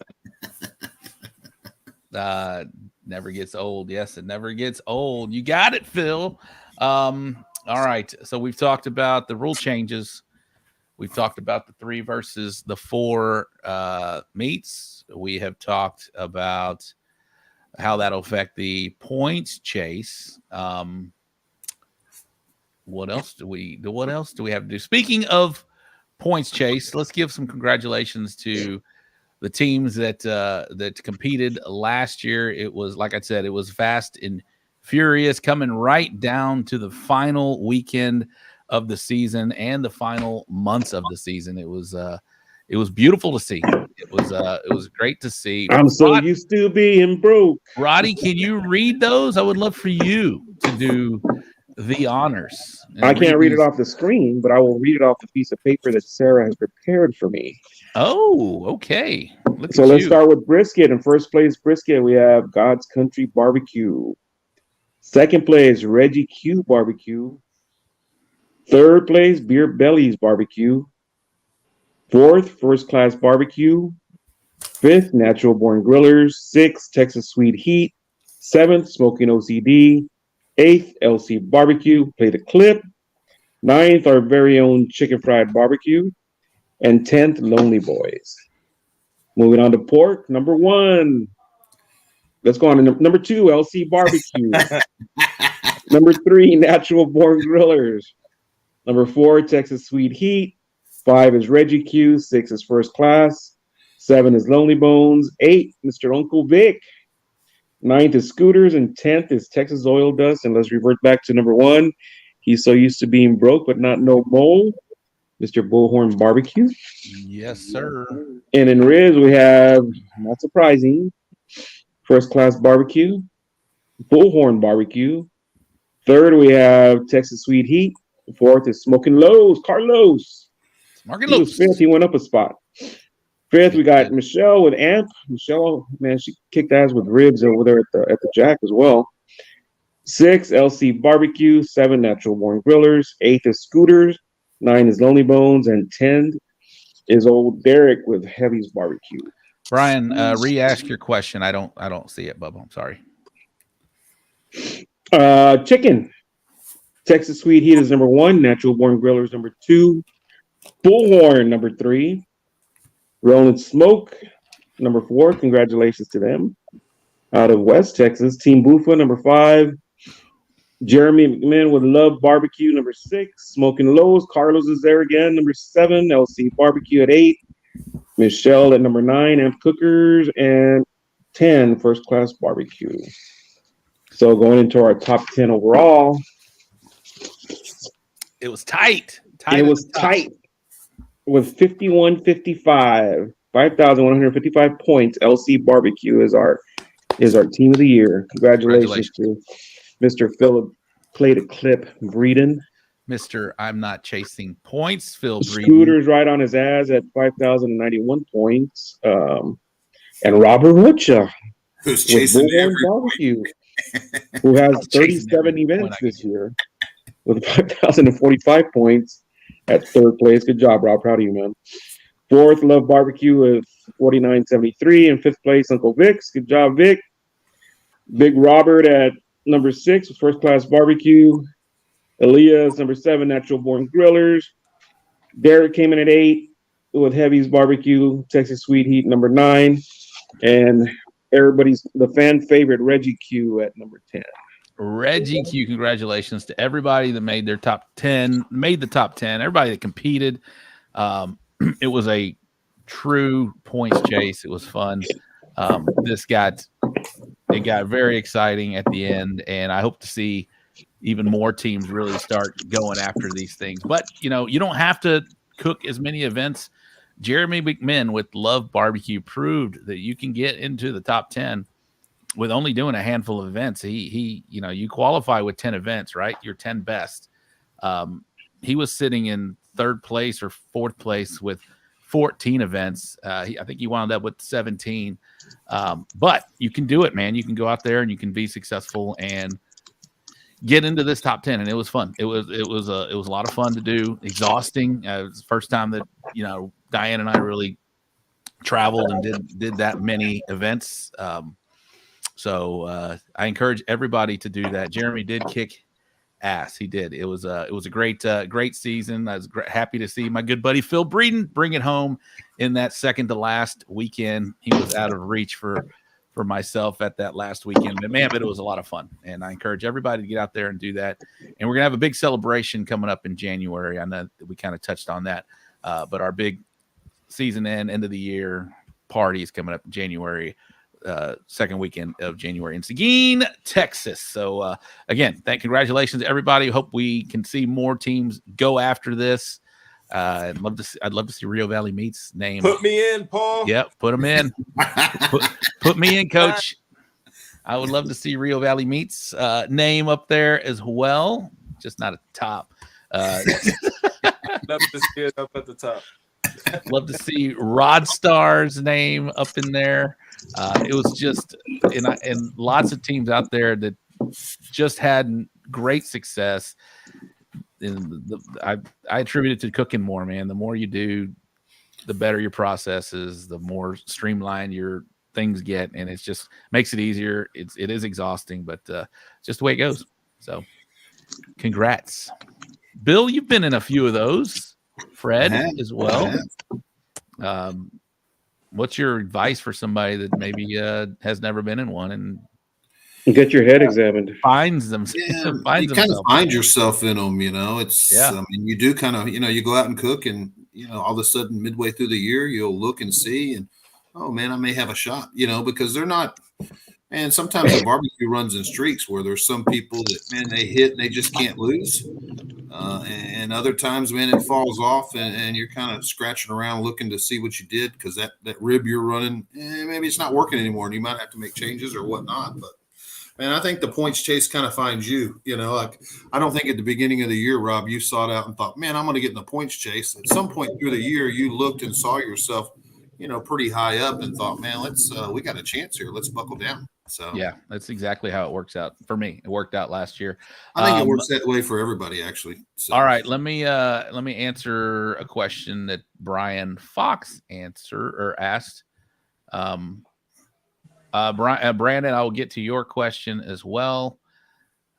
Never gets old. Yes, it never gets old. You got it, Phil. All right. So we've talked about the rule changes. We've talked about the 3 versus the 4 meets. We have talked about how that'll affect the points chase. What else do we have to do? Speaking of points chase, let's give some congratulations to the teams that competed last year. It was, like I said, it was fast and furious, coming right down to the final weekend of the season and the final months of the season. It was beautiful to see. It was great to see.
I'm so used to being broke.
Roddy, can you read those? I would love for you to do the honors.
I can't read it off the screen, but I will read it off the piece of paper that Sarah has prepared for me.
Oh, okay.
So let's start with brisket. In first place, brisket, we have God's Country Barbecue. Second place, Reggie Q Barbecue. Third place, Beer Bellies Barbecue. Fourth, First Class Barbecue. Fifth, Natural Born Grillers. Sixth, Texas Sweet Heat. Seventh, Smoking OCD. Eighth, LC Barbecue. Play the clip. Ninth, our very own Chicken Fried Barbecue. And 10th, Lonely Boys. Moving on to pork, number 1. Let's go on to number 2, LC Barbecue. Number 3, Natural Born Grillers. Number 4, Texas Sweet Heat. 5 is Reggie Q. 6 is First Class. 7 is Lonely Bones. 8, Mr. Uncle Vic. 9th is Scooters. And 10th is Texas Oil Dust. And let's revert back to number 1. He's so used to being broke, but not no more. Mr. Bullhorn Barbecue.
Yes, sir.
And in ribs, we have, not surprising, First Class Barbecue, Bullhorn Barbecue. Third, we have Texas Sweet Heat. Fourth is Smoking Lowe's, Carlos.
Smoking Lowe's.
Fifth, he went up a spot. Fifth, we got Michelle with Amp. Michelle, man, she kicked ass with ribs over there at the Jack as well. 6, LC Barbecue. 7, Natural Born Grillers. 8th is Scooters. 9 is Lonely Bones, and 10 is old Derek with Heavy's Barbecue.
Brian, re-ask your question. I don't see it, Bubba. I'm sorry.
Chicken. Texas Sweet Heat is number 1. Natural Born Grillers number 2. Bullhorn number 3. Rolling Smoke number 4. Congratulations to them. Out of West Texas, Team Bufa number 5. Jeremy McMahon with Love Barbecue, number 6. Smoking Lowe's, Carlos is there again, number 7. LC Barbecue at 8. Michelle at number 9. Amp Cookers, and 10, First Class Barbecue. So going into our top 10 overall.
It was tight.
It was tight with 51-55, 5,155 points. LC Barbecue is our team of the year. Congratulations to Mr. Philip Played a Clip Breeden.
Mr. I'm not chasing points, Phil Breeden.
Scooter's right on his ass at 5,091 points. And Rob Arocha,
who's chasing every
barbecue, who has 37 events this year with 5,045 points at third place. Good job, Rob. Proud of you, man. Fourth, Love Barbecue with 49.73. In fifth place, Uncle Vic's. Good job, Vic. Big Robert at number 6 with First Class Barbecue. Elias, number 7, Natural Born Grillers. Derek came in at 8 with Heavy's Barbecue. Texas Sweet Heat, number 9. And the fan favorite, Reggie Q at number 10.
Reggie Q, congratulations to everybody that made the top 10. Everybody that competed. It was a true points chase. It was fun. It got very exciting at the end, and I hope to see even more teams really start going after these things. But, you don't have to cook as many events. Jeremy McMinn with Love Barbecue proved that you can get into the top 10 with only doing a handful of events. You qualify with 10 events, right? Your 10 best. He was sitting in third place or fourth place with 14 events. I think he wound up with 17. But you can do it, man. You can go out there and you can be successful and get into this top 10. And it was fun. It was a lot of fun to do. Exhausting. It was the first time that, Diane and I really traveled and did that many events. So I encourage everybody to do that. Jeremy did kick ass. He did. It was a great season. I was happy to see my good buddy Phil Breeden bring it home in that second to last weekend. He was out of reach for myself at that last weekend, but it was a lot of fun, and I encourage everybody to get out there and do that. And we're gonna have a big celebration coming up in January. I know that we kind of touched on that, but our big season end of the year party is coming up in January. Second weekend of January in Seguin, Texas. So again, congratulations to everybody. Hope we can see more teams go after this. I'd love to see Rio Valley Meats name.
Put me in, Paul.
Yep, put them in. put me in, Coach. I would love to see Rio Valley Meats name up there as well, just not at the top.
Love to see it up at the top.
Love to see Rod Star's name up in there. It was just and lots of teams out there that just had great success. And I attribute it to cooking more, man. The more you do, the better your process is, the more streamlined your things get, and it just makes it easier. It is exhausting, but just the way it goes. So, congrats, Bill. You've been in a few of those. Fred as well. What's your advice for somebody that maybe has never been in one and
get your head examined?
Finds them.
Yeah,
finds
you kind of
themselves.
find yourself in them. It's
Yeah.
I mean, you do kind of you go out and cook, and all of a sudden midway through the year you'll look and see, and oh man, I may have a shot. Because they're not. And sometimes the barbecue runs in streaks where there's some people that, man, they hit and they just can't lose. And other times, man, it falls off and you're kind of scratching around looking to see what you did, because that rib you're running, maybe it's not working anymore and you might have to make changes or whatnot. But, man, I think the points chase kind of finds you. Like, I don't think at the beginning of the year, Rob, you sought out and thought, man, I'm going to get in the points chase. At some point through the year, you looked and saw yourself, pretty high up and thought, man, we got a chance here. Let's buckle down. So
yeah, that's exactly how it works out for me. It worked out last year.
I think it works that way for everybody, actually. So.
All right, let me answer a question that Brian Fox asked. Brandon, I will get to your question as well.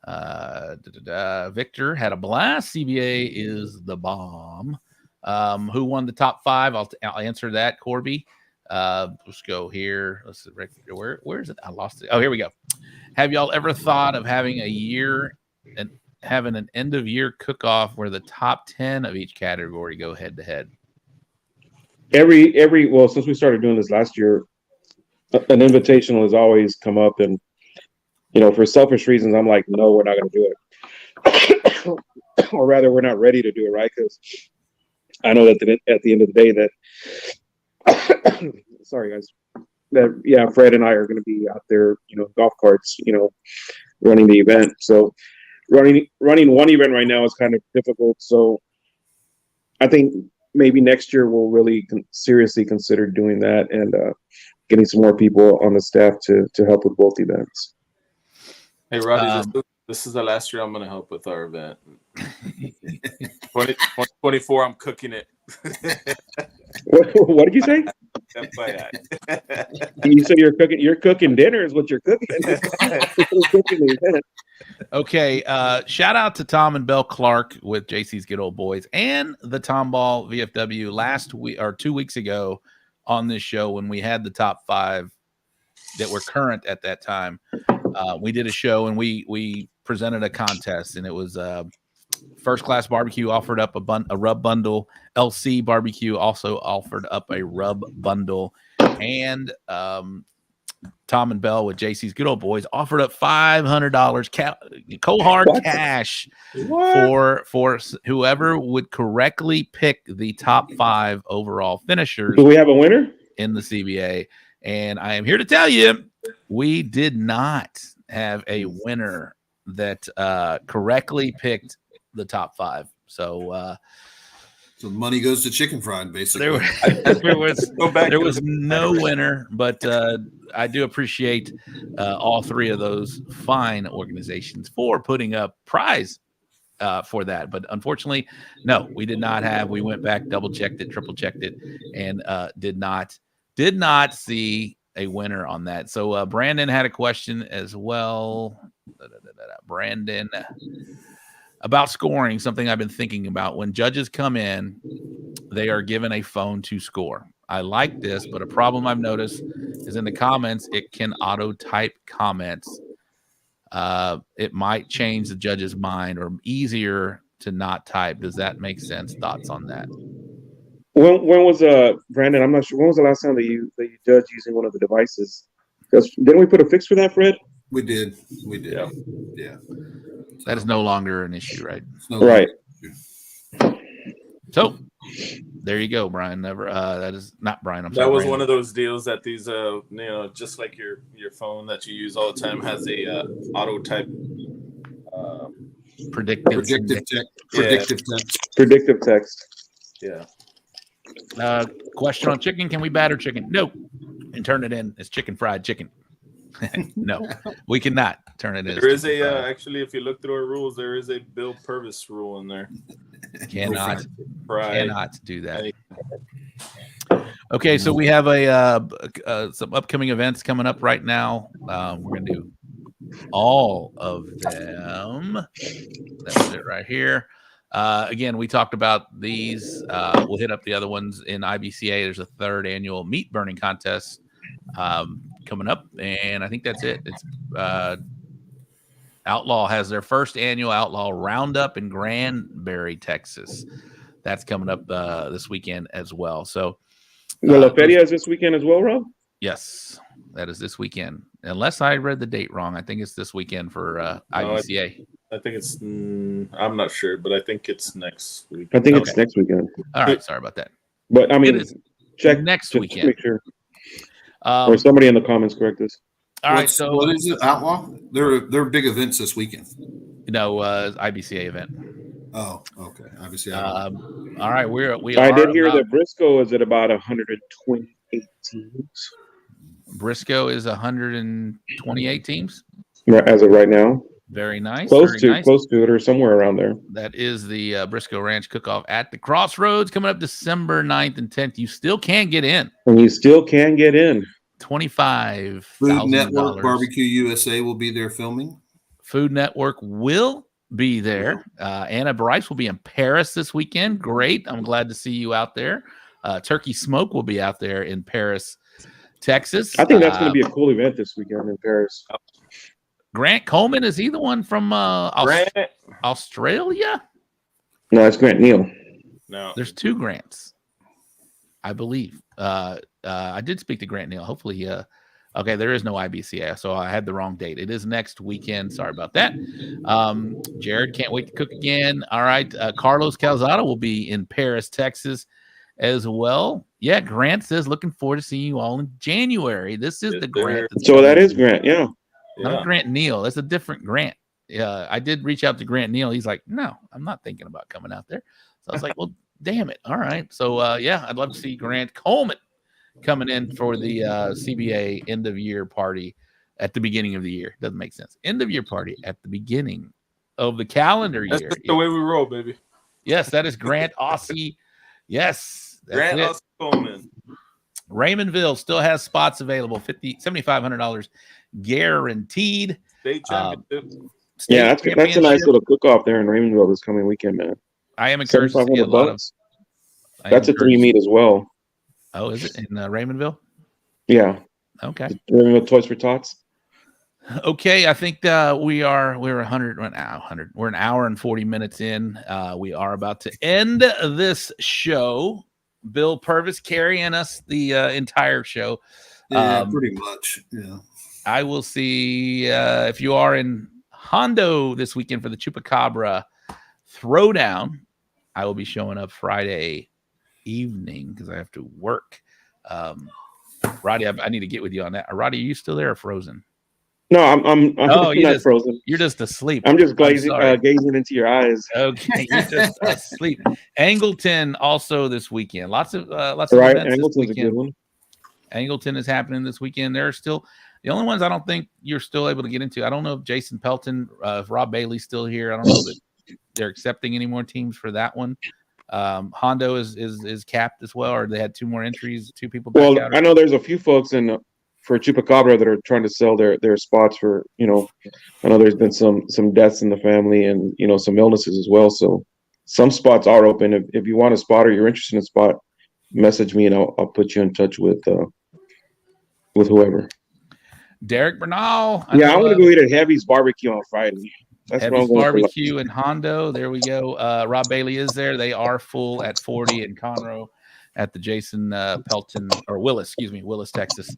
Victor had a blast. CBA is the bomb. Who won the top 5? I'll answer that, Corby. Let's go here. Let's see, where is it? I lost it. Oh, here we go. Have y'all ever thought of having having an end of year cook off where the top 10 of each category go head to head?
Well, since we started doing this last year, an invitational has always come up, and for selfish reasons, I'm like, no, we're not going to do it, or rather, we're not ready to do it, right? Because I know that at the end of the day that. Sorry, guys. Fred and I are going to be out there, golf carts, running the event. So running one event right now is kind of difficult. So I think maybe next year we'll really seriously consider doing that and getting some more people on the staff to help with both events.
Hey, Roddy, this is the last year I'm going to help with our event. 2024, I'm cooking it.
What did you say? You said you're cooking dinner is what you're cooking.
Okay, shout out to Tom and Belle Clark with JC's Good Old Boys and the Tomball VFW last week or 2 weeks ago on this show when we had the top 5 that were current at that time. We did a show and we presented a contest, and it was First Class Barbecue offered up a rub bundle. LC Barbecue also offered up a rub bundle, and Tom and Belle with JC's Good Old Boys offered up $500 cold hard cash for whoever would correctly pick the top 5 overall finishers.
Do we have a winner
in the CBA? And I am here to tell you, we did not have a winner that correctly picked the top 5. So
the money goes to Chicken Fried, basically.
There was no winner, but I do appreciate all 3 of those fine organizations for putting up prize for that. But unfortunately, no, we did not have. We went back, double checked it, triple checked it, and did not see a winner on that. So Brandon had a question as well. Brandon, about scoring, something I've been thinking about. When judges come in, they are given a phone to score. I like this, but a problem I've noticed is in the comments, it can auto type comments. It might change the judge's mind, or easier to not type. Does that make sense? Thoughts on that?
When was Brandon? I'm not sure. When was the last time that you judged using one of the devices? Because didn't we put a fix for that, Fred?
We did. Yeah.
That is no longer an issue, right?
Right.
So there you go, Brian. Never. That is not Brian. I'm sorry.
That was
Brandon.
one of those deals that these, just like your phone that you use all the time has a auto type.
Predictive
text.
Yeah.
Question on chicken: can we batter chicken? No, and turn it in. It's fried chicken. No, we cannot turn it in.
There is actually, if you look through our rules, there is a Bill Purvis rule in there.
Cannot do that. Okay, so we have some upcoming events coming up right now. We're gonna do all of them. That's it right here. Again, we talked about these. We'll hit up the other ones in IBCA. There's a 3rd annual meat burning contest coming up, and I think that's it. It's Outlaw has their 1st annual Outlaw Roundup in Granbury, Texas. That's coming up this weekend as well. So
La Feria is this weekend as well, Rob?
Yes, that is this weekend. Unless I read the date wrong, I think it's this weekend for IBCA.
I think it's. I'm not sure, but I think it's next week.
I think it's next weekend.
All right, sorry about that.
But I mean, check
next
just
weekend.
Make sure. Or somebody in the comments correct us.
All right, so
what is it? Outlaw? They're big events this weekend.
IBCA event.
Oh, okay. IBCA.
All right, we
I did hear that Briscoe is at about 128 teams.
Briscoe is 128 teams
as of right now.
Very nice.
Close to it, or somewhere around there.
That is the Briscoe Ranch Cook-Off at the Crossroads coming up December 9th and 10th. You still can get in.
And you still can get in.
$25,000.
Food Network Barbecue USA will be there filming.
Food Network will be there. Anna Bryce will be in Paris this weekend. Great. I'm glad to see you out there. Turkey Smoke will be out there in Paris, Texas.
I think that's going to be a cool event this weekend in Paris.
Grant Coleman, is he the one from Australia?
No, it's Grant Neal.
No,
there's 2 Grants, I believe. I did speak to Grant Neal. Hopefully, okay, there is no IBCA, so I had the wrong date. It is next weekend. Sorry about that. Jared, can't wait to cook again. All right, Carlos Calzada will be in Paris, Texas, as well. Yeah, Grant says looking forward to seeing you all in January. This is the Grant.
So that is Grant, yeah.
Not Grant Neal. That's a different Grant. I did reach out to Grant Neal. He's like, no, I'm not thinking about coming out there. So I was like, well, damn it. All right. So, yeah, I'd love to see Grant Coleman coming in for the CBA end of year party at the beginning of the year. Doesn't make sense. End of year party at the beginning of the calendar year.
That's the way we roll, baby.
Yes, that is Grant Aussie. Yes.
Grant Aussie Coleman.
Raymondville still has spots available. $7,500 guaranteed.
State championship.
That's a nice little cook-off there in Raymondville this coming weekend, man.
I am encouraged to see a lot of.
That's a 3 meet as well.
Oh, is it in Raymondville?
Yeah.
Okay.
Raymondville Toys for Tots.
Okay, I think we're 100 right now. 100. We're an hour and 40 minutes in. We are about to end this show. Bill Purvis carrying us the entire show.
Yeah, pretty much. Yeah.
I will see if you are in Hondo this weekend for the Chupacabra Throwdown. I will be showing up Friday evening because I have to work. Roddy, I need to get with you on that. Roddy, are you still there or frozen?
No, I'm not frozen.
You're just asleep.
I'm just gazing into your eyes.
Okay, you're just asleep. Angleton also this weekend. Lots of events
Angleton's
this weekend.
a good one.
Angleton is happening this weekend. There are still the only ones I don't think you're still able to get into. I don't know if Jason Pelton, if Rob Bailey's still here. I don't know that they're accepting any more teams for that one. Hondo is capped as well, or they had 2 more entries, 2 people back out.
I know there's a few folks from for Chupacabra that are trying to sell their spots for, you know, I know there's been some deaths in the family and, you know, some illnesses as well. So some spots are open. If you want a spot or you're interested in a spot, message me and I'll put you in touch with whoever.
Derek Bernal.
I want to go eat at Heavy's Barbecue on Friday. That's
Heavy's Barbecue in Hondo. There we go. Rob Bailey is there. They are full at 40 in Conroe at the Jason Pelton or Willis, Texas.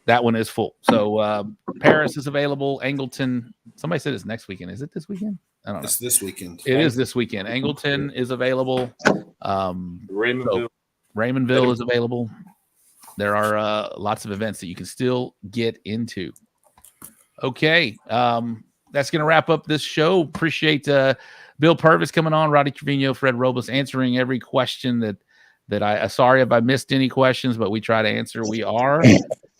That one is full. So Paris is available. Angleton. Somebody said it's next weekend. Is it this weekend? I don't know.
It's this weekend.
It is this weekend. Angleton is available.
Raymondville.
Raymondville is available. There are lots of events that you can still get into. Okay. That's going to wrap up this show. Appreciate Bill Purvis coming on, Roddy Trevino, Fred Robles, answering every question that I sorry if I missed any questions, but we try to answer. We are,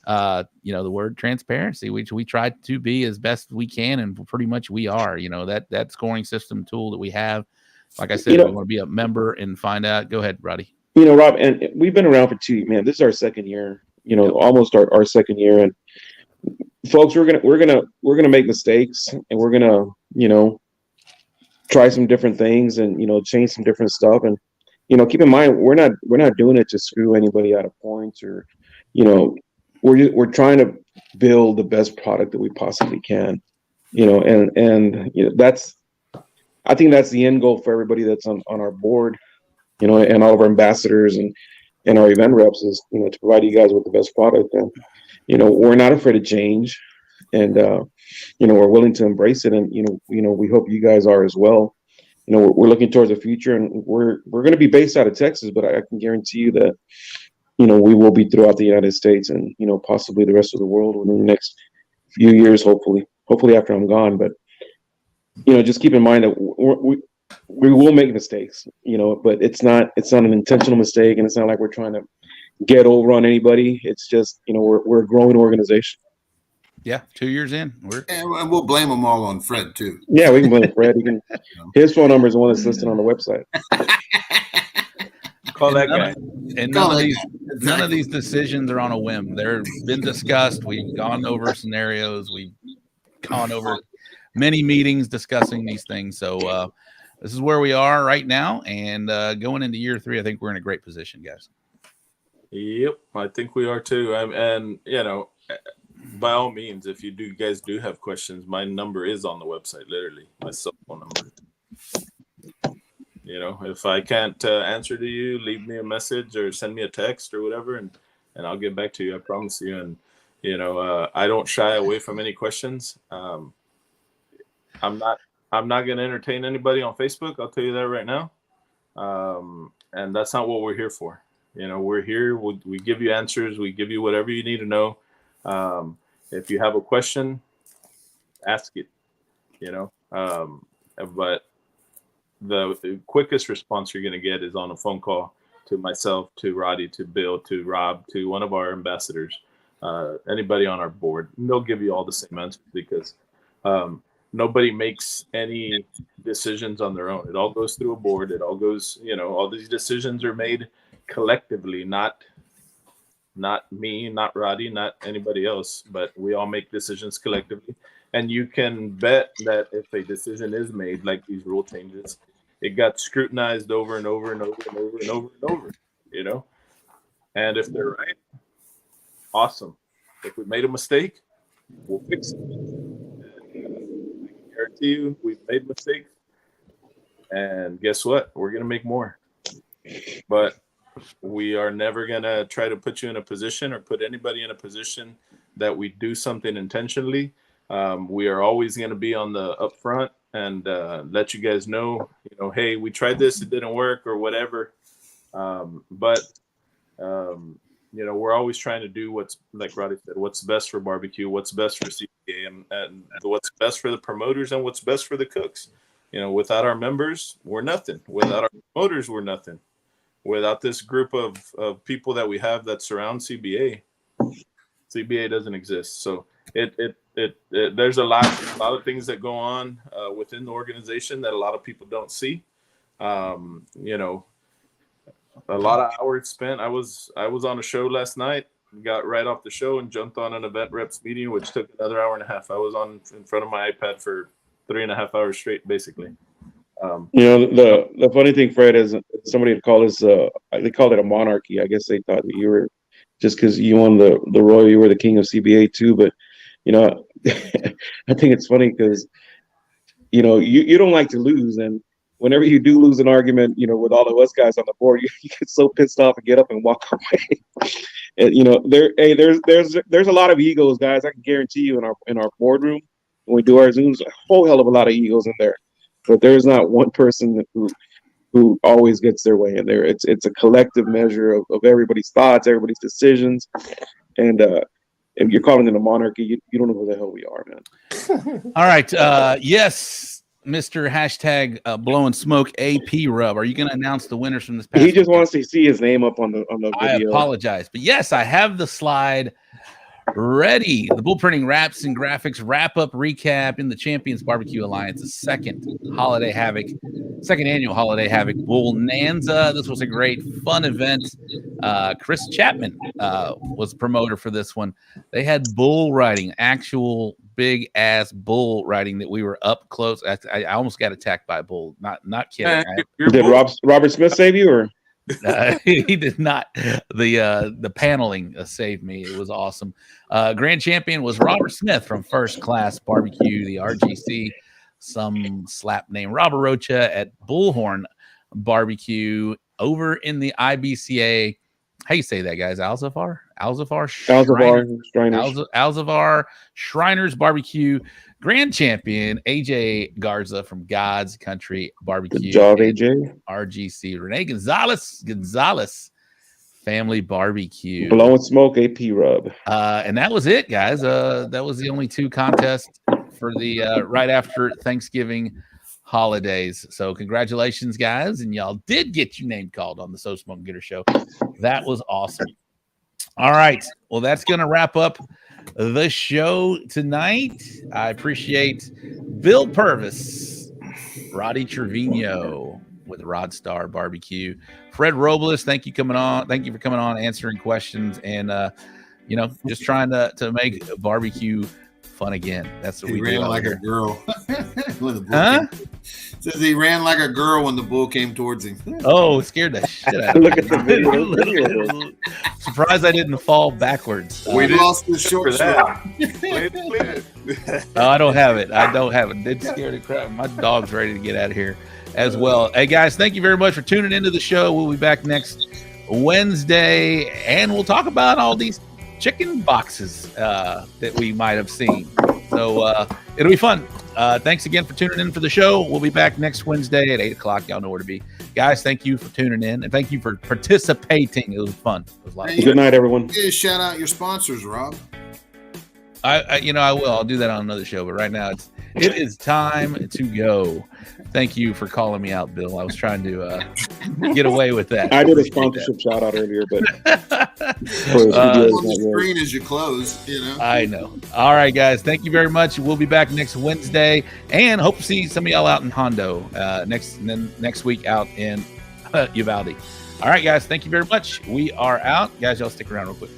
the word transparency, which we try to be as best we can, and pretty much we are. You know, that scoring system tool that we have. Like I said, we want to be a member and find out. Go ahead, Roddy.
You know, Rob, and we've been around for this is our second year. You know, almost our second year, and folks, we're gonna make mistakes, and we're gonna, you know, try some different things, and, you know, change some different stuff, and, you know, keep in mind we're not doing it to screw anybody out of points, or, you know, we're trying to build the best product that we possibly can, you know, and you know, I think that's the end goal for everybody that's on our board, you know, and all of our ambassadors and our event reps is, you know, to provide you guys with the best product. And, you know, we're not afraid of change, and, you know, we're willing to embrace it. And, you know, we hope you guys are as well. You know, we're looking towards the future, and we're going to be based out of Texas, but I can guarantee you that, you know, we will be throughout the United States and, you know, possibly the rest of the world within the next few years, hopefully after I'm gone. But, you know, just keep in mind that we will make mistakes, you know, but it's not an intentional mistake, and it's not like we're trying to get over on anybody. It's just, you know, we're a growing organization.
Yeah, 2 years in.
And we'll blame them all on Fred too.
Yeah, we can blame Fred. His phone number is the one that's listed on the website.
Call that guy.
And none of these decisions are on a whim. They've been discussed. We've gone over scenarios. We've gone over many meetings discussing these things. So this is where we are right now. And going into year 3, I think we're in a great position, guys.
Yep, I think we are too. And, you know, by all means, if you guys do have questions, my number is on the website, literally, my cell phone number. You know, if I can't answer to you, leave me a message or send me a text or whatever, and I'll get back to you. I promise you. And, you know, I don't shy away from any questions. I'm not going to entertain anybody on Facebook. I'll tell you that right now. And that's not what we're here for. You know, we're here. We give you answers. We give you whatever you need to know. If you have a question, ask it. You know, but the quickest response you're going to get is on a phone call to myself, to Roddy, to Bill, to Rob, to one of our ambassadors, anybody on our board. And they'll give you all the same answers, because nobody makes any decisions on their own. It all goes through a board. It all goes, you know, all these decisions are made collectively, not me, not Roddy, not anybody else, but we all make decisions collectively. And you can bet that if a decision is made, like these rule changes, it got scrutinized over and over and over and over and over and over, you know? And if they're right, awesome. If we made a mistake, we'll fix it. And I can guarantee you we've made mistakes. And guess what? We're going to make more. But we are never going to try to put you in a position or put anybody in a position that we do something intentionally. We are always going to be on the upfront and let you guys know, you know, hey, we tried this, it didn't work or whatever. But you know, we're always trying to do what's, like Roddy said, what's best for barbecue, what's best for CBA, and what's best for the promoters and what's best for the cooks. You know, without our members, we're nothing. Without our promoters, we're nothing. Without this group of people that we have that surround CBA doesn't exist. So there's a lot of things that go on within the organization that a lot of people don't see. You know, a lot of hours spent. I was on a show last night got right off the show and jumped on an event reps meeting, which took another hour and a half. I was on in front of my iPad for 3.5 hours straight, basically.
The funny thing, Fred, is somebody had called us. They called it a monarchy. I guess they thought that you were just because you won the Royal, you were the king of CBA too. But I think it's funny because you don't like to lose, and whenever you do lose an argument, with all of us guys on the board, you get so pissed off and get up and walk away. And there's a lot of egos, guys. I can guarantee you in our boardroom when we do our Zooms, a whole hell of a lot of egos in there. But there's not one person who always gets their way in there. It's a collective measure of everybody's thoughts, everybody's decisions, and if you're calling it a monarchy, you don't know who the hell we are, man.
All right, yes, Mr. Hashtag blowing smoke AP Rub. Are you going to announce the winners from this past?
He just wants to see his name up on the video.
I apologize, but yes, I have the slide ready. The bull printing wraps and graphics wrap up recap in the Champions Barbecue Alliance's second annual Holiday Havoc Bull Nanza. This was a great fun event. Chris Chapman was promoter for this one. They had bull riding, actual big ass bull riding that we were up close. I almost got attacked by a bull. Not kidding.
Did Robert Smith save you, or?
He did not. The paneling saved me. It was awesome. Grand champion was Robert Smith from First Class Barbecue, the RGC. Some slap name Rob Arocha at Bullhorn Barbecue over in the IBCA. How you say that, guys? Alzafar Shriners Barbecue. Grand champion AJ Garza from God's Country Barbecue.
Good job, AJ.
RGC Renee Gonzalez Family Barbecue.
Blowing smoke AP Rub.
And that was it, guys. That was the only two contests for the right after Thanksgiving holidays. So congratulations, guys, and y'all did get your name called on the So Smoking Gooder Show. That was awesome. All right, well, that's gonna wrap up the show tonight. I appreciate Bill Purvis, Roddy Trevino with Rod Star Barbecue, Fred Robles. Thank you for coming on, answering questions, and just trying to make barbecue fun again. That's what we
ran
do.
Like a girl. When the bull says he ran like a girl when the bull came towards him.
Oh, scared the shit out of me.
Look at the video.
Surprised I didn't fall backwards.
We lost the short shot.
I don't have it. Did scare the crap. My dog's ready to get out of here as well. Hey, guys, thank you very much for tuning into the show. We'll be back next Wednesday, and we'll talk about all these chicken boxes that we might have seen. So it'll be fun. Thanks again for tuning in for the show. We'll be back next Wednesday at 8 o'clock. Y'all know where to be. Guys, thank you for tuning in, and thank you for participating. It was fun. It was a lot of fun.
Good night, everyone.
Shout out your sponsors, Rob.
I will. I'll do that on another show. But right now, it is time to go. Thank you for calling me out, Bill. I was trying to get away with that.
I did a sponsorship shout out earlier, but
on the screen as you close,
I know. All right, guys. Thank you very much. We'll be back next Wednesday, and hope to see some of y'all out in Hondo next week out in Uvalde. All right, guys. Thank you very much. We are out, guys. Y'all stick around real quick.